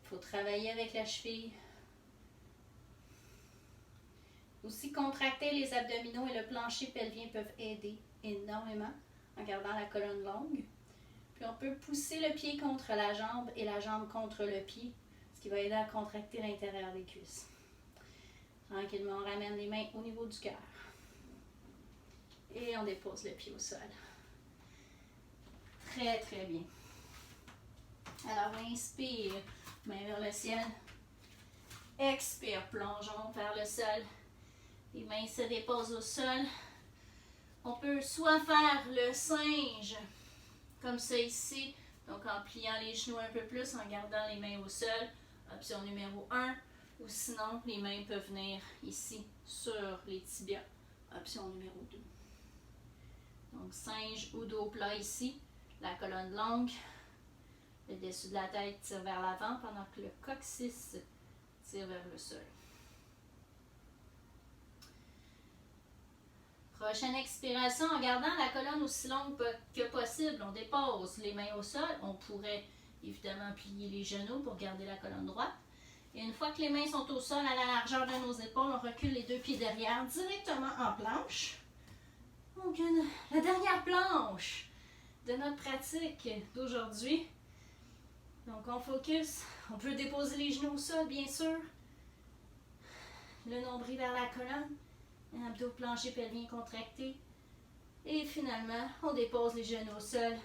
Il faut travailler avec la cheville. Aussi, contracter les abdominaux et le plancher pelvien peuvent aider énormément en gardant la colonne longue. Puis on peut pousser le pied contre la jambe et la jambe contre le pied, ce qui va aider à contracter l'intérieur des cuisses. Tranquillement, on ramène les mains au niveau du cœur. Et on dépose le pied au sol. Très, très bien. Alors, inspire, main vers le ciel. Expire, plongeons vers le sol. Les mains se déposent au sol. On peut soit faire le singe, comme ça ici, donc en pliant les genoux un peu plus, en gardant les mains au sol, option numéro 1, ou sinon, les mains peuvent venir ici, sur les tibias, option numéro 2. Donc, singe ou dos plat ici, la colonne longue, le dessus de la tête tire vers l'avant pendant que le coccyx tire vers le sol. Prochaine expiration, en gardant la colonne aussi longue que possible, on dépose les mains au sol. On pourrait évidemment plier les genoux pour garder la colonne droite. Et une fois que les mains sont au sol à la largeur de nos épaules, on recule les deux pieds derrière directement en planche. Donc, la dernière planche de notre pratique d'aujourd'hui. Donc, on focus. On peut déposer les genoux au sol, bien sûr. Le nombril vers la colonne. Un abdos plancher pelvien contracté. Et finalement, on dépose les genoux au sol.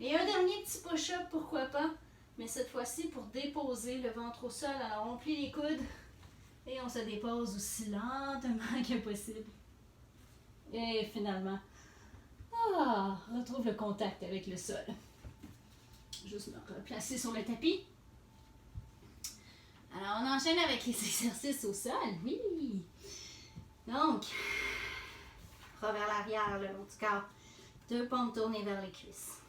Et un dernier petit push-up, pourquoi pas, mais cette fois-ci pour déposer le ventre au sol. Alors on plie les coudes et on se dépose aussi lentement que possible. Et finalement, retrouve le contact avec le sol. Juste me replacer sur le tapis. Alors, on enchaîne avec les exercices au sol. Oui! Donc, bras vers l'arrière, le long du corps. 2 paumes tournées vers les cuisses.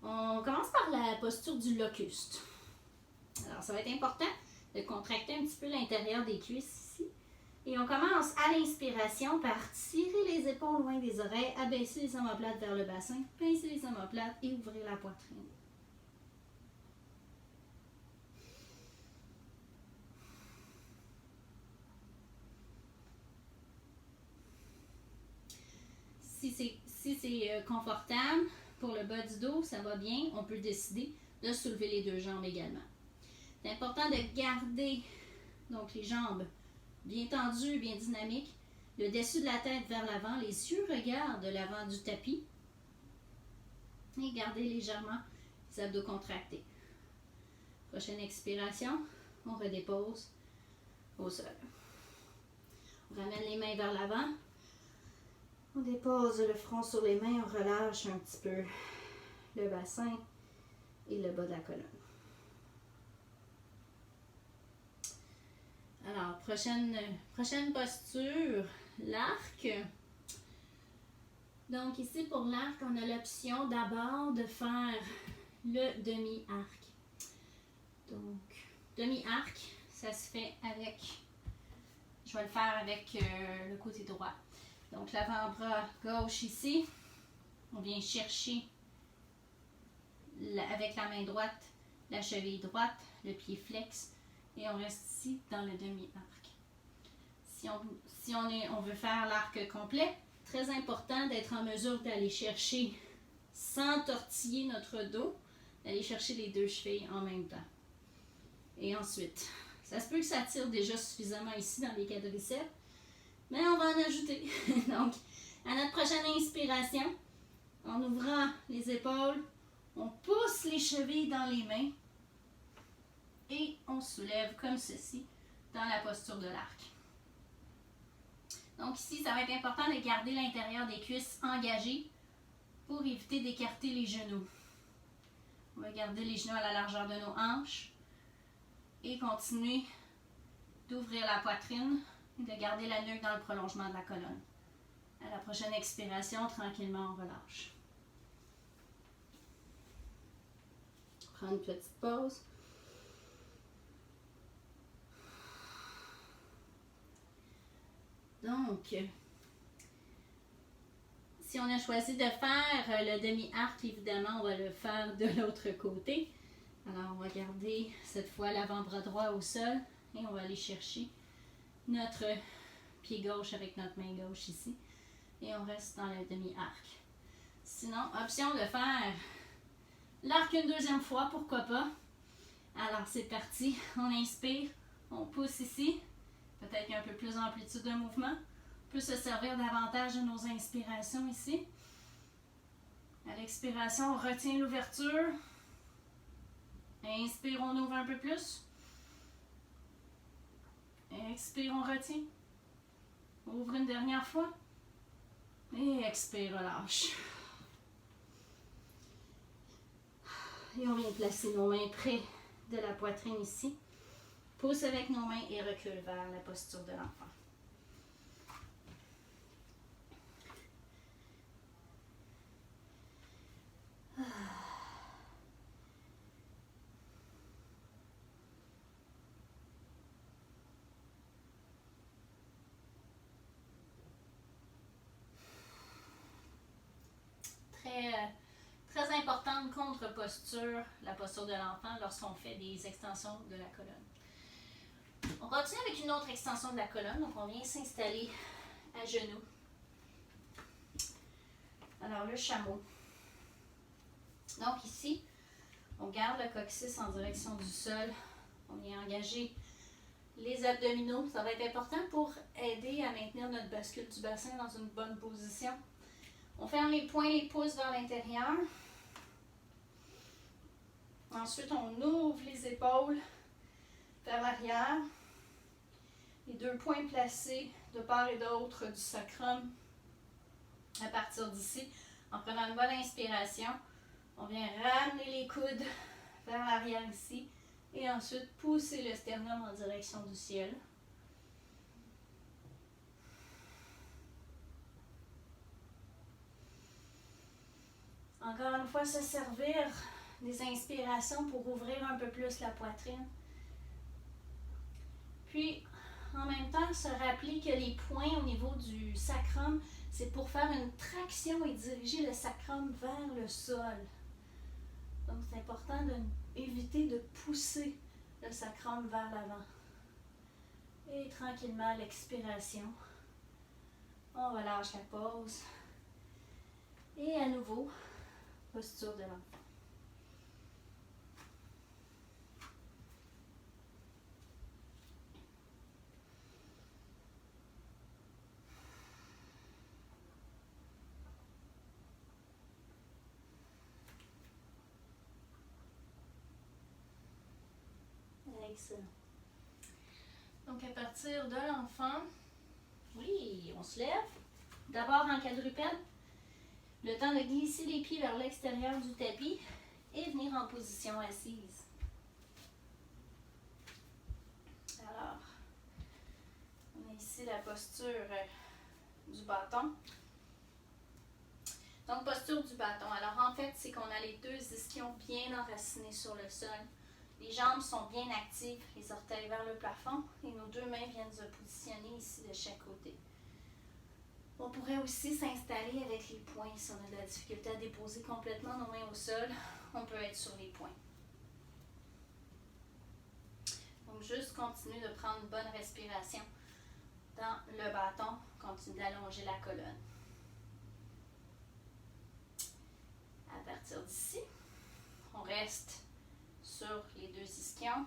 On commence par la posture du locuste. Alors, ça va être important de contracter un petit peu l'intérieur des cuisses ici. Et on commence à l'inspiration par tirer les épaules loin des oreilles, abaisser les omoplates vers le bassin, pincer les omoplates et ouvrir la poitrine. Si c'est confortable pour le bas du dos, ça va bien, on peut décider de soulever les 2 jambes également. C'est important de garder donc les jambes bien tendues, bien dynamiques, le dessus de la tête vers l'avant, les yeux regardent de l'avant du tapis et garder légèrement les abdos contractés. Prochaine expiration, on redépose au sol. On ramène les mains vers l'avant. On dépose le front sur les mains, on relâche un petit peu le bassin et le bas de la colonne. Alors, prochaine posture, l'arc. Donc ici, pour l'arc, on a l'option d'abord de faire le demi-arc. Donc, demi-arc, ça se fait avec, je vais le faire avec le côté droit. Donc, l'avant-bras gauche ici, on vient chercher avec la main droite, la cheville droite, le pied flex, et on reste ici dans le demi-arc. Si on veut faire l'arc complet, très important d'être en mesure d'aller chercher, sans tortiller notre dos, d'aller chercher les 2 chevilles en même temps. Et ensuite, ça se peut que ça tire déjà suffisamment ici dans les quadriceps, mais on va en ajouter. Donc, à notre prochaine inspiration, en ouvrant les épaules, on pousse les chevilles dans les mains et on soulève comme ceci dans la posture de l'arc. Donc ici, ça va être important de garder l'intérieur des cuisses engagées pour éviter d'écarter les genoux. On va garder les genoux à la largeur de nos hanches et continuer d'ouvrir la poitrine et de garder la nuque dans le prolongement de la colonne. À la prochaine expiration, tranquillement, on relâche. Prends une petite pause. Donc, si on a choisi de faire le demi-arc, évidemment, on va le faire de l'autre côté. Alors, on va garder cette fois l'avant-bras droit au sol et on va aller chercher notre pied gauche avec notre main gauche ici. Et on reste dans le demi-arc. Sinon, option de faire l'arc une 2e fois, pourquoi pas. Alors, c'est parti. On inspire, on pousse ici. Peut-être qu'il y a un peu plus d'amplitude de mouvement. On peut se servir davantage de nos inspirations ici. À l'expiration, on retient l'ouverture. Inspire, on ouvre un peu plus. Expire, on retient. Ouvre une dernière fois. Et expire, relâche. Et on vient placer nos mains près de la poitrine ici. Pousse avec nos mains et recule vers la posture de l'enfant. Très importante contre-posture, la posture de l'enfant lorsqu'on fait des extensions de la colonne. On continue avec une autre extension de la colonne, donc on vient s'installer à genoux. Alors le chameau. Donc ici, on garde le coccyx en direction du sol, on vient engager les abdominaux, ça va être important pour aider à maintenir notre bascule du bassin dans une bonne position. On ferme les poings, les pouces vers l'intérieur. Ensuite, on ouvre les épaules vers l'arrière. Les deux poings placés de part et d'autre du sacrum. À partir d'ici, en prenant une bonne inspiration, on vient ramener les coudes vers l'arrière ici et ensuite pousser le sternum en direction du ciel. Encore une fois, se servir des inspirations pour ouvrir un peu plus la poitrine. Puis, en même temps, se rappeler que les points au niveau du sacrum, c'est pour faire une traction et diriger le sacrum vers le sol. Donc, c'est important d'éviter de pousser le sacrum vers l'avant. Et tranquillement, à l'expiration, on relâche la pause. Et à nouveau, posture de l'enfant. Excellent. Donc, à partir de l'enfant, oui, on se lève. D'abord en quadrupède. Le temps de glisser les pieds vers l'extérieur du tapis et venir en position assise. Alors, on a ici la posture du bâton. Donc, posture du bâton. Alors, en fait, c'est qu'on a les deux ischions bien enracinés sur le sol. Les jambes sont bien actives, les orteils vers le plafond et nos deux mains viennent se positionner ici de chaque côté. On pourrait aussi s'installer avec les poings. Si on a de la difficulté à déposer complètement nos mains au sol, on peut être sur les poings. Donc, juste continuer de prendre une bonne respiration dans le bâton. Continue d'allonger la colonne. À partir d'ici, on reste sur les deux ischions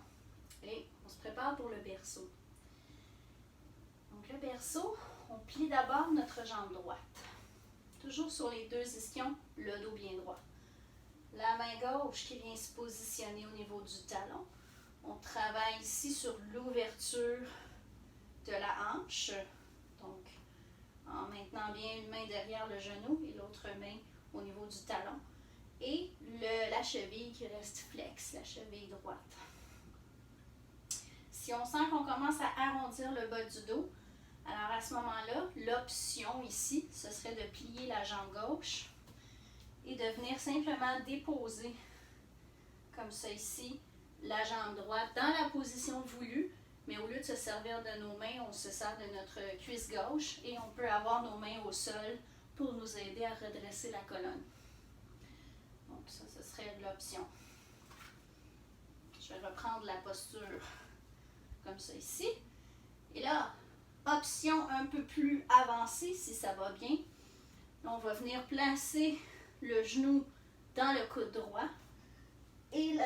et on se prépare pour le berceau. Donc, le berceau, on plie d'abord notre jambe droite. Toujours sur les deux ischions, le dos bien droit. La main gauche qui vient se positionner au niveau du talon. On travaille ici sur l'ouverture de la hanche. Donc, en maintenant bien une main derrière le genou et l'autre main au niveau du talon. Et la cheville qui reste flexe, la cheville droite. Si on sent qu'on commence à arrondir le bas du dos, alors à ce moment-là, l'option ici, ce serait de plier la jambe gauche et de venir simplement déposer, comme ça ici, la jambe droite dans la position voulue, mais au lieu de se servir de nos mains, on se sert de notre cuisse gauche et on peut avoir nos mains au sol pour nous aider à redresser la colonne. Donc ça, ce serait l'option. Je vais reprendre la posture comme ça ici. Et là, option un peu plus avancée, si ça va bien. On va venir placer le genou dans le coude droit et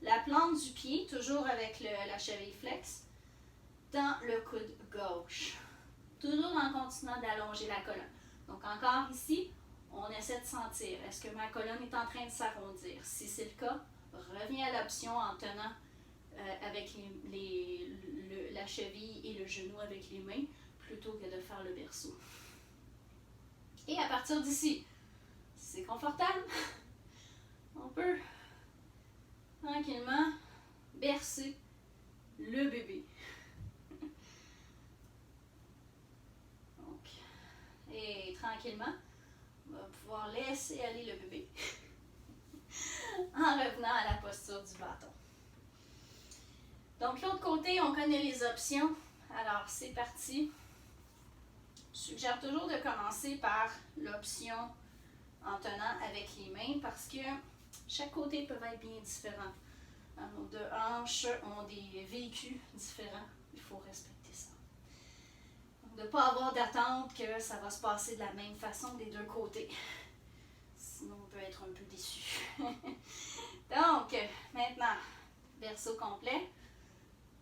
la plante du pied, toujours avec la cheville flexe, dans le coude gauche. Toujours en continuant d'allonger la colonne. Donc encore ici, on essaie de sentir, est-ce que ma colonne est en train de s'arrondir? Si c'est le cas, reviens à l'option en tenant avec la cheville et le genou avec les mains, plutôt que de faire le berceau. Et à partir d'ici, si c'est confortable, on peut tranquillement bercer le bébé. Donc, et tranquillement, on va pouvoir laisser aller le bébé en revenant à la posture du bâton. Donc, l'autre côté, on connaît les options. Alors, c'est parti. Je suggère toujours de commencer par l'option en tenant avec les mains parce que chaque côté peut être bien différent. Nos deux hanches ont des vécus différents. Il faut respecter ça. Donc, de ne pas avoir d'attente que ça va se passer de la même façon des deux côtés. Sinon, on peut être un peu déçu. Donc, maintenant, berceau complet.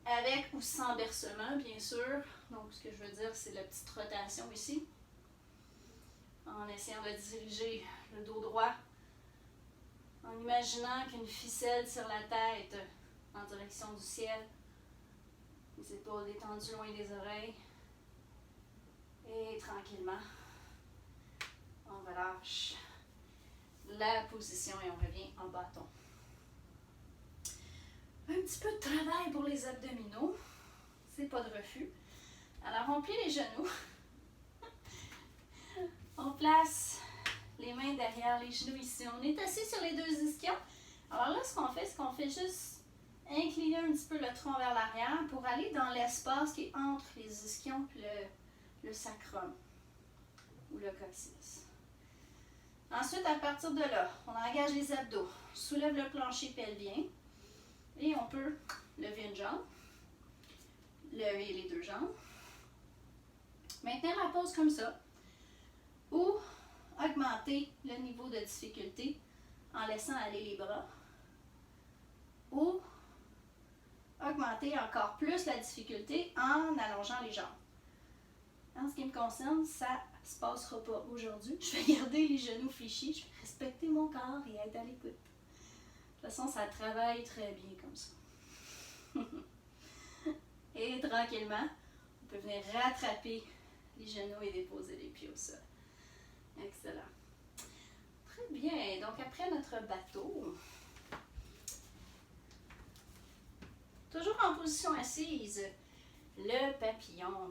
Avec ou sans bercement, bien sûr. Donc, ce que je veux dire, c'est la petite rotation ici. en essayant de diriger le dos droit, en imaginant qu'une ficelle tire la tête en direction du ciel, les épaules détendues loin des oreilles, et tranquillement, on relâche la position et on revient en bâton. Un petit peu de travail pour les abdominaux, c'est pas de refus. Alors on plie les genoux, on place les mains derrière les genoux ici. On est assis sur les deux ischions. Alors là, ce qu'on fait, c'est qu'on fait juste incliner un petit peu le tronc vers l'arrière pour aller dans l'espace qui est entre les ischions et le sacrum ou le coccyx. Ensuite, à partir de là, on engage les abdos, on soulève le plancher pelvien et on peut lever une jambe, lever les deux jambes, maintenir la pose comme ça ou augmenter le niveau de difficulté en laissant aller les bras ou augmenter encore plus la difficulté en allongeant les jambes. En ce qui me concerne, ça ne se passera pas aujourd'hui. Je vais garder les genoux fléchis, je vais respecter mon corps et être à l'écoute. De toute façon, ça travaille très bien comme ça. Et tranquillement, on peut venir rattraper les genoux et déposer les pieds au sol. Excellent. Très bien. Donc, après notre bateau, toujours en position assise, le papillon.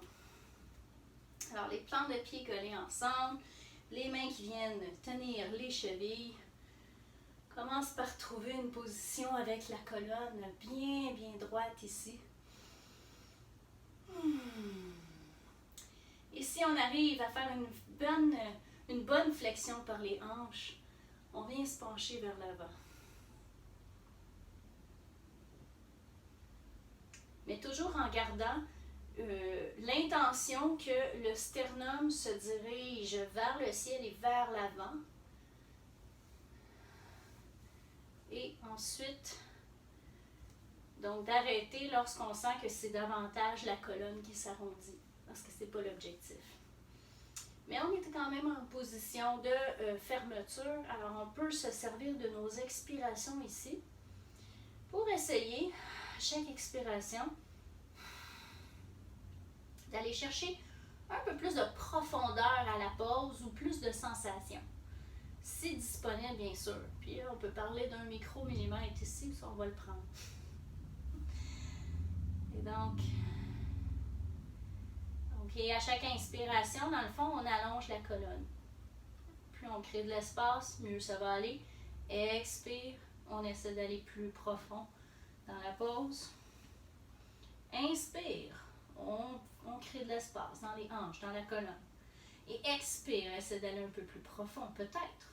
Alors, les plantes de pieds collées ensemble, les mains qui viennent tenir les chevilles. Commence par trouver une position avec la colonne bien, bien droite ici. Et si on arrive à faire une bonne flexion par les hanches, on vient se pencher vers l'avant. Mais toujours en gardant l'intention que le sternum se dirige vers le ciel et vers l'avant. Et ensuite, donc d'arrêter lorsqu'on sent que c'est davantage la colonne qui s'arrondit, parce que ce n'est pas l'objectif. Mais on est quand même en position de fermeture, alors on peut se servir de nos expirations ici pour essayer, à chaque expiration, d'aller chercher un peu plus de profondeur à la pause ou plus de sensation. Si disponible, bien sûr. Puis là, on peut parler d'un micro-millimètre ici, ça, on va le prendre. Et donc, et à chaque inspiration, dans le fond, on allonge la colonne. Plus on crée de l'espace, mieux ça va aller. Expire, on essaie d'aller plus profond dans la pause. Inspire, on crée de l'espace dans les hanches, dans la colonne. Et expire, essaie d'aller un peu plus profond, peut-être.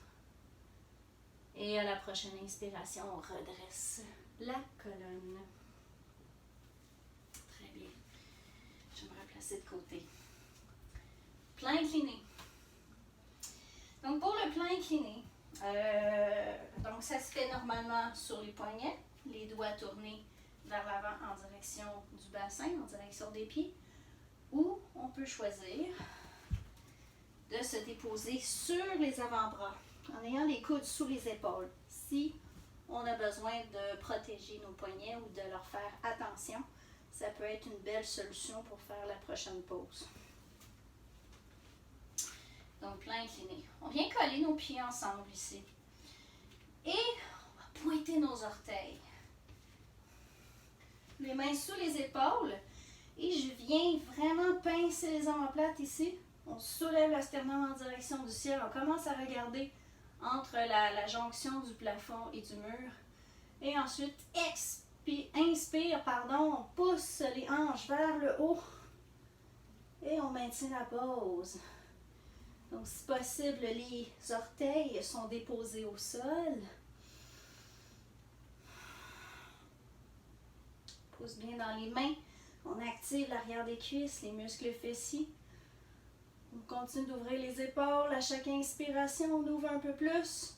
Et à la prochaine inspiration, on redresse la colonne. Très bien. Je vais me replacer de côté. Plein incliné. Donc pour le plein incliné, donc ça se fait normalement sur les poignets, les doigts tournés vers l'avant en direction du bassin, en direction des pieds, ou on peut choisir de se déposer sur les avant-bras en ayant les coudes sous les épaules. Si on a besoin de protéger nos poignets ou de leur faire attention, ça peut être une belle solution pour faire la prochaine pause. Donc, plein incliné. On vient coller nos pieds ensemble ici. Et on va pointer nos orteils. Les mains sous les épaules. Et je viens vraiment pincer les omoplates ici. On soulève le sternum en direction du ciel. On commence à regarder entre la jonction du plafond et du mur. Et ensuite, inspire, on pousse les hanches vers le haut. Et on maintient la pause. Donc, si possible, les orteils sont déposés au sol. Pousse bien dans les mains. On active l'arrière des cuisses, les muscles fessiers. On continue d'ouvrir les épaules. À chaque inspiration, on ouvre un peu plus.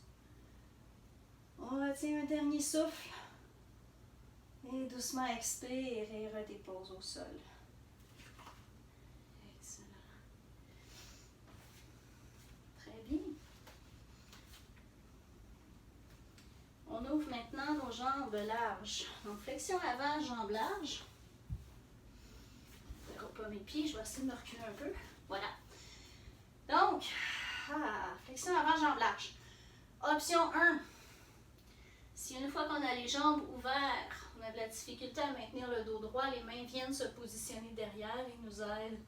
On retient un dernier souffle. Et doucement expire et redépose au sol. Excellent. Très On ouvre maintenant nos jambes larges. Donc, flexion avant, jambes larges. Je ne verrai pas mes pieds, je vais essayer de me reculer un peu. Voilà. Donc, flexion avant, jambes larges. Option 1. Si une fois qu'on a les jambes ouvertes, on a de la difficulté à maintenir le dos droit, les mains viennent se positionner derrière et nous aident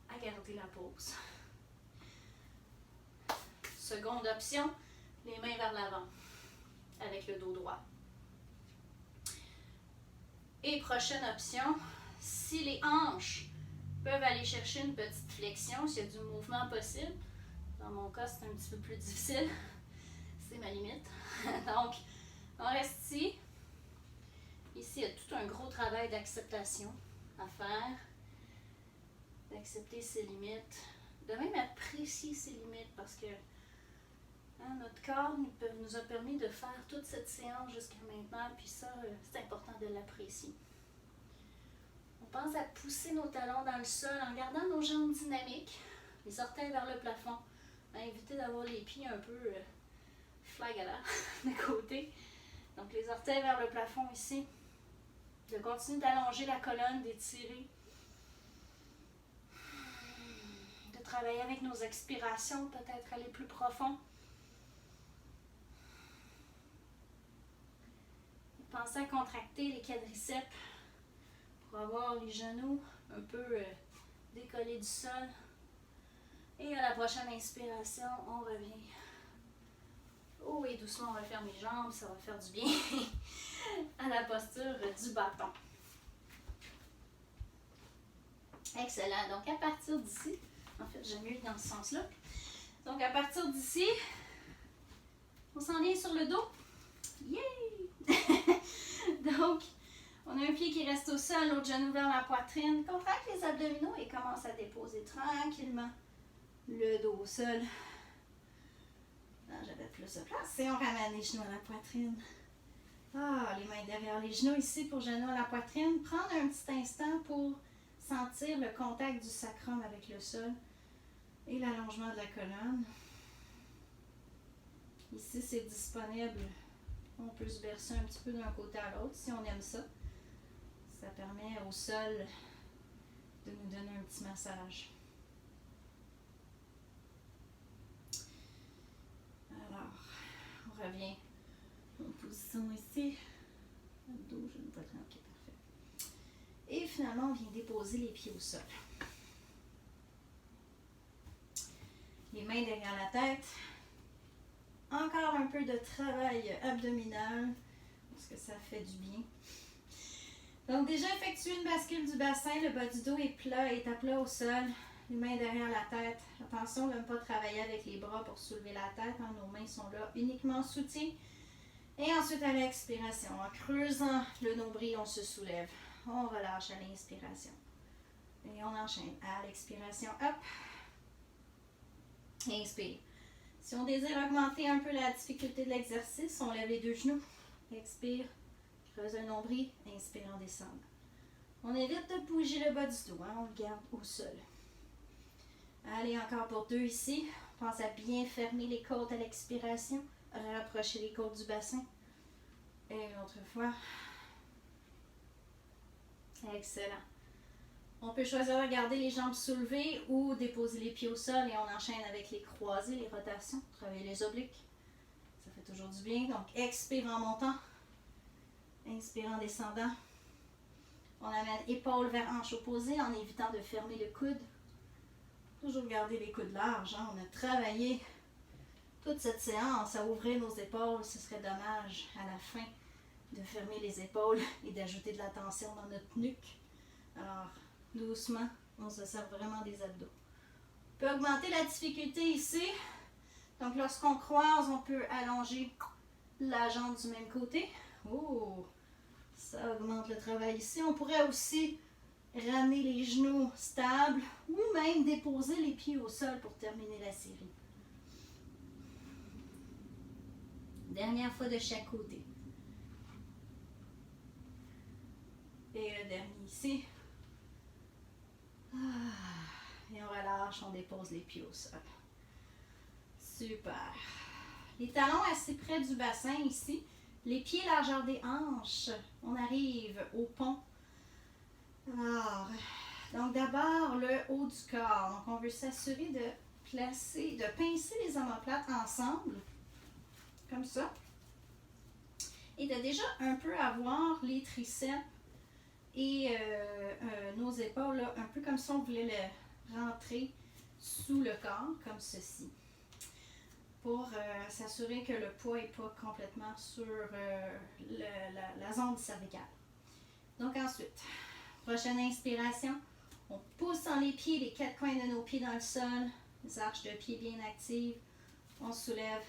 à garder la pose. Seconde option, les mains vers l'avant avec le dos droit. Et prochaine option, si les hanches peuvent aller chercher une petite flexion, s'il y a du mouvement possible, dans mon cas c'est un petit peu plus difficile, c'est ma limite. Donc, on reste ici. Ici, il y a tout un gros travail d'acceptation à faire, d'accepter ses limites, de même apprécier ses limites parce que notre corps nous a permis de faire toute cette séance jusqu'à maintenant, puis ça, c'est important de l'apprécier. On pense à pousser nos talons dans le sol en gardant nos jambes dynamiques, les orteils vers le plafond, à éviter d'avoir les pieds un peu flagellants de côté. Donc les orteils vers le plafond ici. De continuer d'allonger la colonne, d'étirer. De travailler avec nos expirations, peut-être aller plus profond. Pensez à contracter les quadriceps pour avoir les genoux un peu décollés du sol. Et à la prochaine inspiration, on revient. Oh, et doucement, on referme les jambes, ça va faire du bien à la posture du bâton. Excellent. Donc, à partir d'ici, en fait, j'aime mieux dans ce sens-là. Donc, à partir d'ici, on s'en vient sur le dos. Yay! Donc, on a un pied qui reste au sol, l'autre genou vers la poitrine. Contracte les abdominaux et commence à déposer tranquillement le dos au sol. Là, j'avais plus de place. Et on ramène les genoux à la poitrine. Les mains derrière les genoux ici pour genoux à la poitrine. Prendre un petit instant pour sentir le contact du sacrum avec le sol et l'allongement de la colonne. Ici, c'est disponible. On peut se verser un petit peu d'un côté à l'autre si on aime ça. Ça permet au sol de nous donner un petit massage. Alors, on revient en position ici. Le dos, je ne vois pas. Ok, parfait. Et finalement, on vient déposer les pieds au sol. Les mains derrière la tête. Encore un peu de travail abdominal, parce que ça fait du bien. Donc déjà effectué une bascule du bassin, le bas du dos est plat, est à plat au sol, les mains derrière la tête. Attention de ne pas travailler avec les bras pour soulever la tête, nos mains sont là uniquement en soutien. Et ensuite à l'expiration, en creusant le nombril, on se soulève. On relâche à l'inspiration. Et on enchaîne à l'expiration, hop. Inspire. Si on désire augmenter un peu la difficulté de l'exercice, on lève les deux genoux. Expire, creuse un nombril, inspire en descendant. On évite de bouger le bas du dos, on le garde au sol. Allez, encore pour deux ici. On pense à bien fermer les côtes à l'expiration, rapprocher les côtes du bassin. Et une autre fois. Excellent. On peut choisir de garder les jambes soulevées ou déposer les pieds au sol et on enchaîne avec les croisés, les rotations, travailler les obliques. Ça fait toujours du bien. Donc, expire en montant, inspire en descendant. On amène épaules vers hanches opposées en évitant de fermer le coude. Toujours garder les coudes larges. On a travaillé toute cette séance à ouvrir nos épaules. Ce serait dommage à la fin de fermer les épaules et d'ajouter de la tension dans notre nuque. Alors, doucement, on se sert vraiment des abdos. On peut augmenter la difficulté ici. Donc, lorsqu'on croise, on peut allonger la jambe du même côté. Oh, ça augmente le travail ici. On pourrait aussi ramener les genoux stables ou même déposer les pieds au sol pour terminer la série. Dernière fois de chaque côté. Et le dernier ici. Et on relâche, on dépose les pieds au sol. Super. Les talons assez près du bassin ici. Les pieds largeur des hanches. On arrive au pont. Alors, donc d'abord le haut du corps. Donc on veut s'assurer de placer, de pincer les omoplates ensemble, comme ça. Et de déjà un peu avoir les triceps et nos épaules, là, un peu comme si on voulait le rentrer sous le corps, comme ceci. Pour s'assurer que le poids n'est pas complètement sur la zone cervicale. Donc ensuite, prochaine inspiration, on pousse dans les pieds, les 4 coins de nos pieds dans le sol, les arches de pieds bien actives, on soulève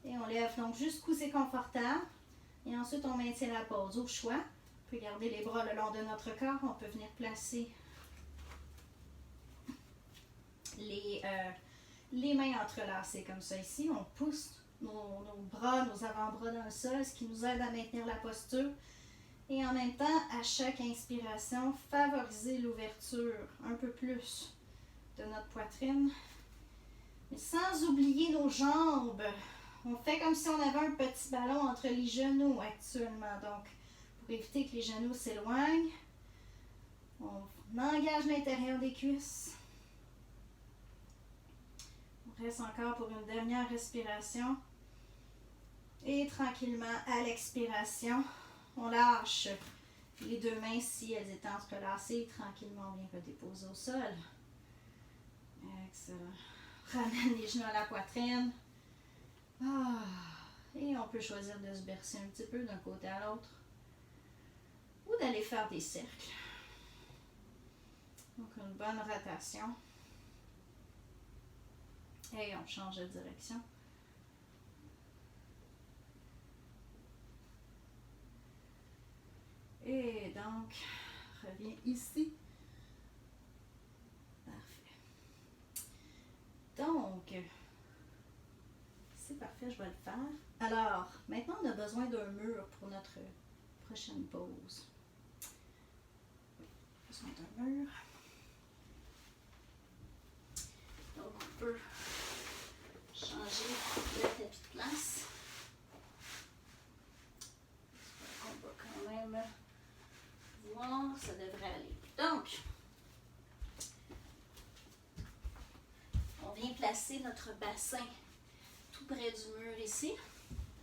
et on lève donc jusqu'où c'est confortable et ensuite on maintient la pose au choix. On peut garder les bras le long de notre corps, on peut venir placer les mains entrelacées comme ça ici. On pousse nos bras, nos avant-bras dans le sol, ce qui nous aide à maintenir la posture. Et en même temps, à chaque inspiration, favoriser l'ouverture un peu plus de notre poitrine. Mais sans oublier nos jambes. On fait comme si on avait un petit ballon entre les genoux actuellement. Donc, pour éviter que les genoux s'éloignent, on engage l'intérieur des cuisses. On reste encore pour une dernière respiration. Et tranquillement, à l'expiration, on lâche les 2 mains si elles étaient entrelacées. Tranquillement, on vient redéposer au sol. Excellent. Ramène les genoux à la poitrine. Et on peut choisir de se bercer un petit peu d'un côté à l'autre. Ou d'aller faire des cercles. Donc, une bonne rotation. Et on change de direction. Et donc, reviens ici. Parfait. Donc, c'est parfait, je vais le faire. Alors, maintenant, on a besoin d'un mur pour notre prochaine pause. Besoin d'un mur. Donc, on peut changer le tapis de place. On va quand même voir, ça devrait aller. Donc, on vient placer notre bassin tout près du mur ici,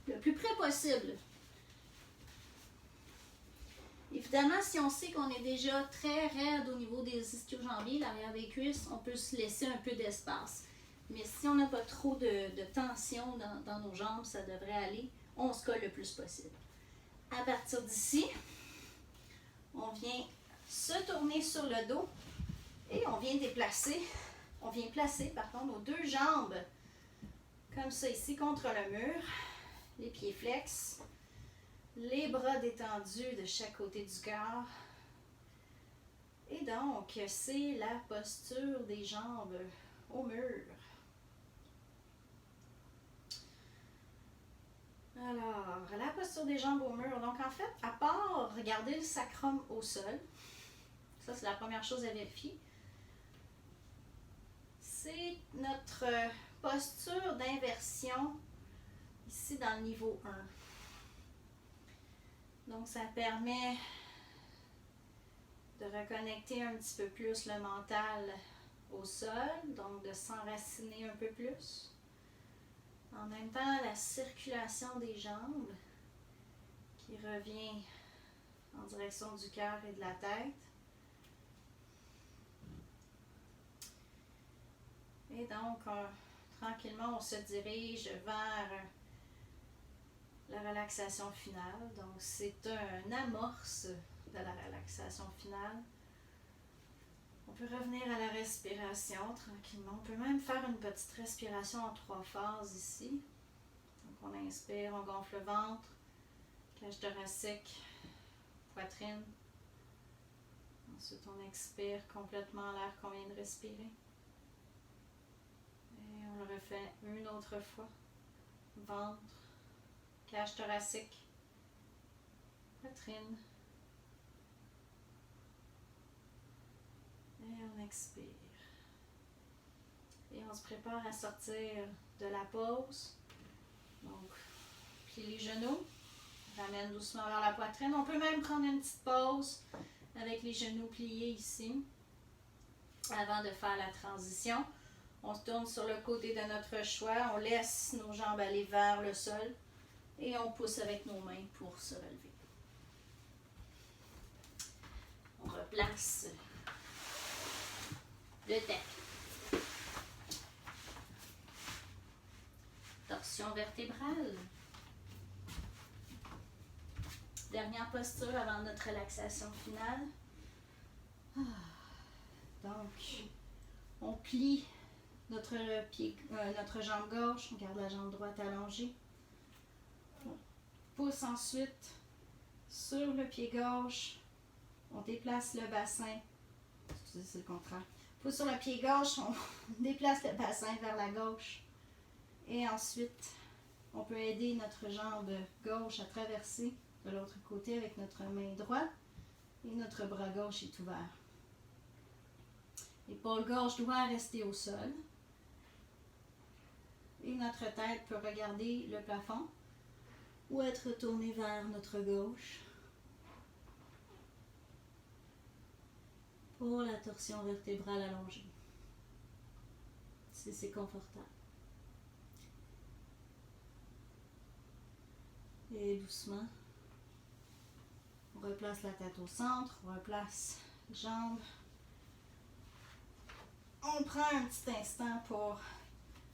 le plus près possible. Évidemment, si on sait qu'on est déjà très raide au niveau des ischio-jambiers, l'arrière des cuisses, on peut se laisser un peu d'espace. Mais si on n'a pas trop de tension dans nos jambes, ça devrait aller. On se colle le plus possible. À partir d'ici, on vient se tourner sur le dos et on vient placer nos 2 jambes comme ça ici contre le mur, les pieds flex, les bras détendus de chaque côté du corps. Et donc, c'est la posture des jambes au mur. Alors, la posture des jambes au mur. Donc, en fait, à part regarder le sacrum au sol, ça c'est la première chose à vérifier, c'est notre posture d'inversion ici dans le niveau 1. Donc, ça permet de reconnecter un petit peu plus le mental au sol, donc de s'enraciner un peu plus. En même temps, la circulation des jambes qui revient en direction du cœur et de la tête. Et donc, tranquillement, on se dirige vers la relaxation finale. Donc, c'est un amorce de la relaxation finale. On peut revenir à la respiration tranquillement. On peut même faire une petite respiration en 3 phases ici. Donc, on inspire, on gonfle le ventre, cage thoracique, poitrine. Ensuite, on expire complètement l'air qu'on vient de respirer. Et on le refait une autre fois. Ventre, cage thoracique, poitrine. Et on expire. Et on se prépare à sortir de la pause. Donc, plie les genoux. Ramène doucement vers la poitrine. On peut même prendre une petite pause avec les genoux pliés ici. Avant de faire la transition, on se tourne sur le côté de notre choix. On laisse nos jambes aller vers le sol. Et on pousse avec nos mains pour se relever. On replace le tapis. Torsion vertébrale. Dernière posture avant notre relaxation finale. Donc, on plie notre jambe gauche. On garde la jambe droite allongée. On pousse ensuite sur le pied gauche. On déplace le bassin. Excusez, c'est le contraire. On pousse sur le pied gauche. On déplace le bassin vers la gauche. Et ensuite, on peut aider notre jambe gauche à traverser de l'autre côté avec notre main droite. Et notre bras gauche est ouvert. L'épaule gauche doit rester au sol. Et notre tête peut regarder le plafond ou être tournée vers notre gauche pour la torsion vertébrale allongée. Si c'est confortable. Et doucement, on replace la tête au centre, on replace les jambes. On prend un petit instant pour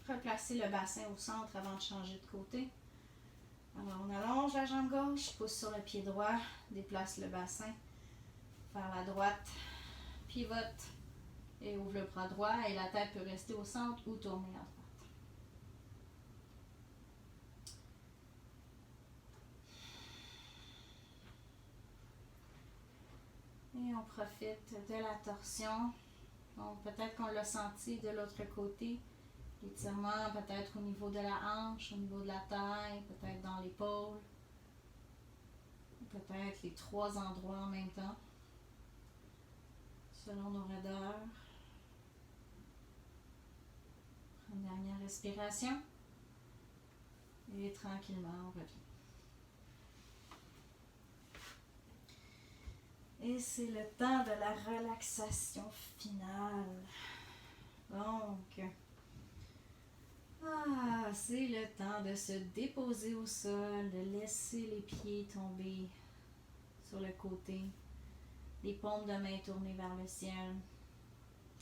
replacer le bassin au centre avant de changer de côté. Alors on allonge la jambe gauche, pousse sur le pied droit, déplace le bassin vers la droite, pivote et ouvre le bras droit et la tête peut rester au centre ou tourner à droite. Et on profite de la torsion. Donc peut-être qu'on l'a senti de l'autre côté. L'étirement peut-être au niveau de la hanche, au niveau de la taille, peut-être dans l'épaule. Peut-être les trois endroits en même temps, selon nos raideurs. Une dernière respiration. Et tranquillement, on revient. Et c'est le temps de la relaxation finale. Donc, c'est le temps de se déposer au sol, de laisser les pieds tomber sur le côté, les paumes de main tournées vers le ciel,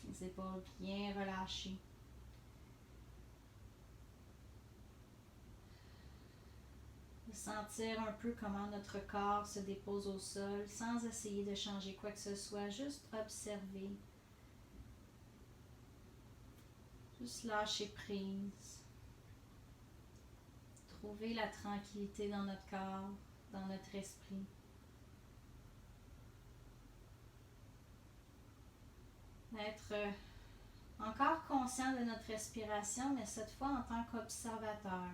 les épaules bien relâchées. Sentir un peu comment notre corps se dépose au sol sans essayer de changer quoi que ce soit, juste observer. Juste lâcher prise. Trouver la tranquillité dans notre corps, dans notre esprit. Être encore conscient de notre respiration, mais cette fois en tant qu'observateur.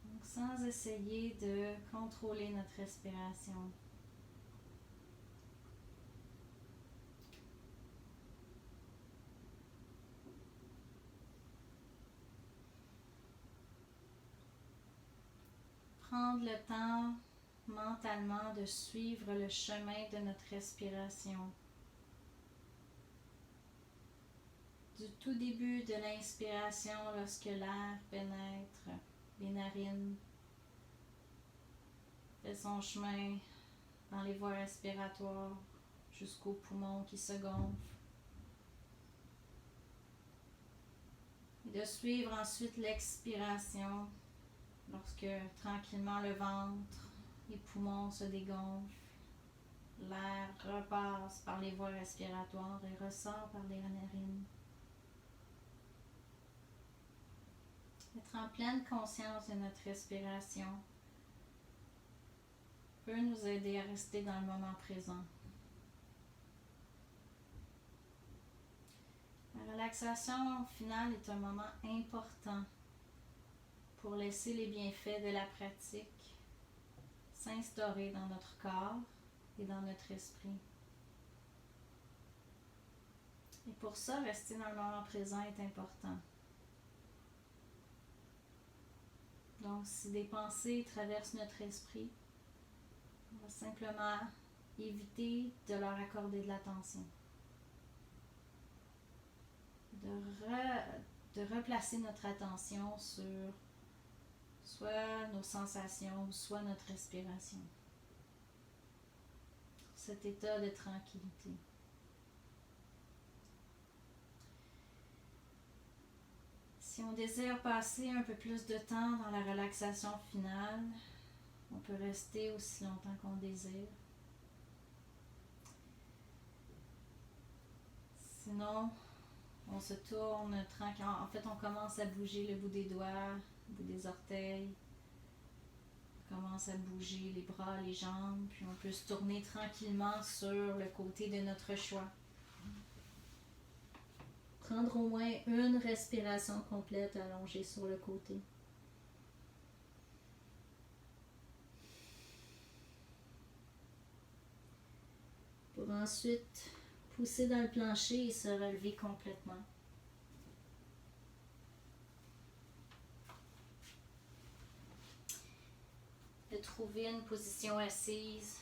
Donc, sans essayer de contrôler notre respiration. Prendre le temps mentalement de suivre le chemin de notre respiration. Du tout début de l'inspiration, lorsque l'air pénètre les narines, fait son chemin dans les voies respiratoires jusqu'aux poumons qui se gonflent. Et de suivre ensuite l'expiration lorsque tranquillement le ventre, les poumons se dégonflent, l'air repasse par les voies respiratoires et ressort par les narines. Être en pleine conscience de notre respiration peut nous aider à rester dans le moment présent. La relaxation finale est un moment important pour laisser les bienfaits de la pratique s'instaurer dans notre corps et dans notre esprit. Et pour ça, rester dans le moment présent est important. Donc, si des pensées traversent notre esprit, on va simplement éviter de leur accorder de l'attention. De replacer notre attention sur soit nos sensations, soit notre respiration. Cet état de tranquillité. Si on désire passer un peu plus de temps dans la relaxation finale, on peut rester aussi longtemps qu'on désire. Sinon, on se tourne tranquillement. En fait, on commence à bouger le bout des doigts, le bout des orteils. On commence à bouger les bras, les jambes, puis on peut se tourner tranquillement sur le côté de notre choix. Prendre au moins une respiration complète allongée sur le côté. Pour ensuite pousser dans le plancher et se relever complètement. De trouver une position assise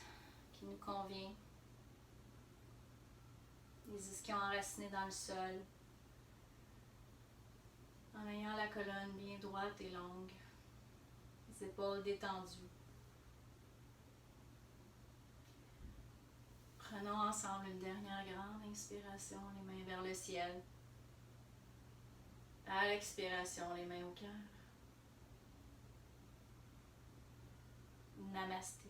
qui nous convient. Les ischions enracinés dans le sol. En ayant la colonne bien droite et longue. Les épaules détendues. Prenons ensemble une dernière grande inspiration, les mains vers le ciel. À l'expiration, les mains au cœur. Namasté.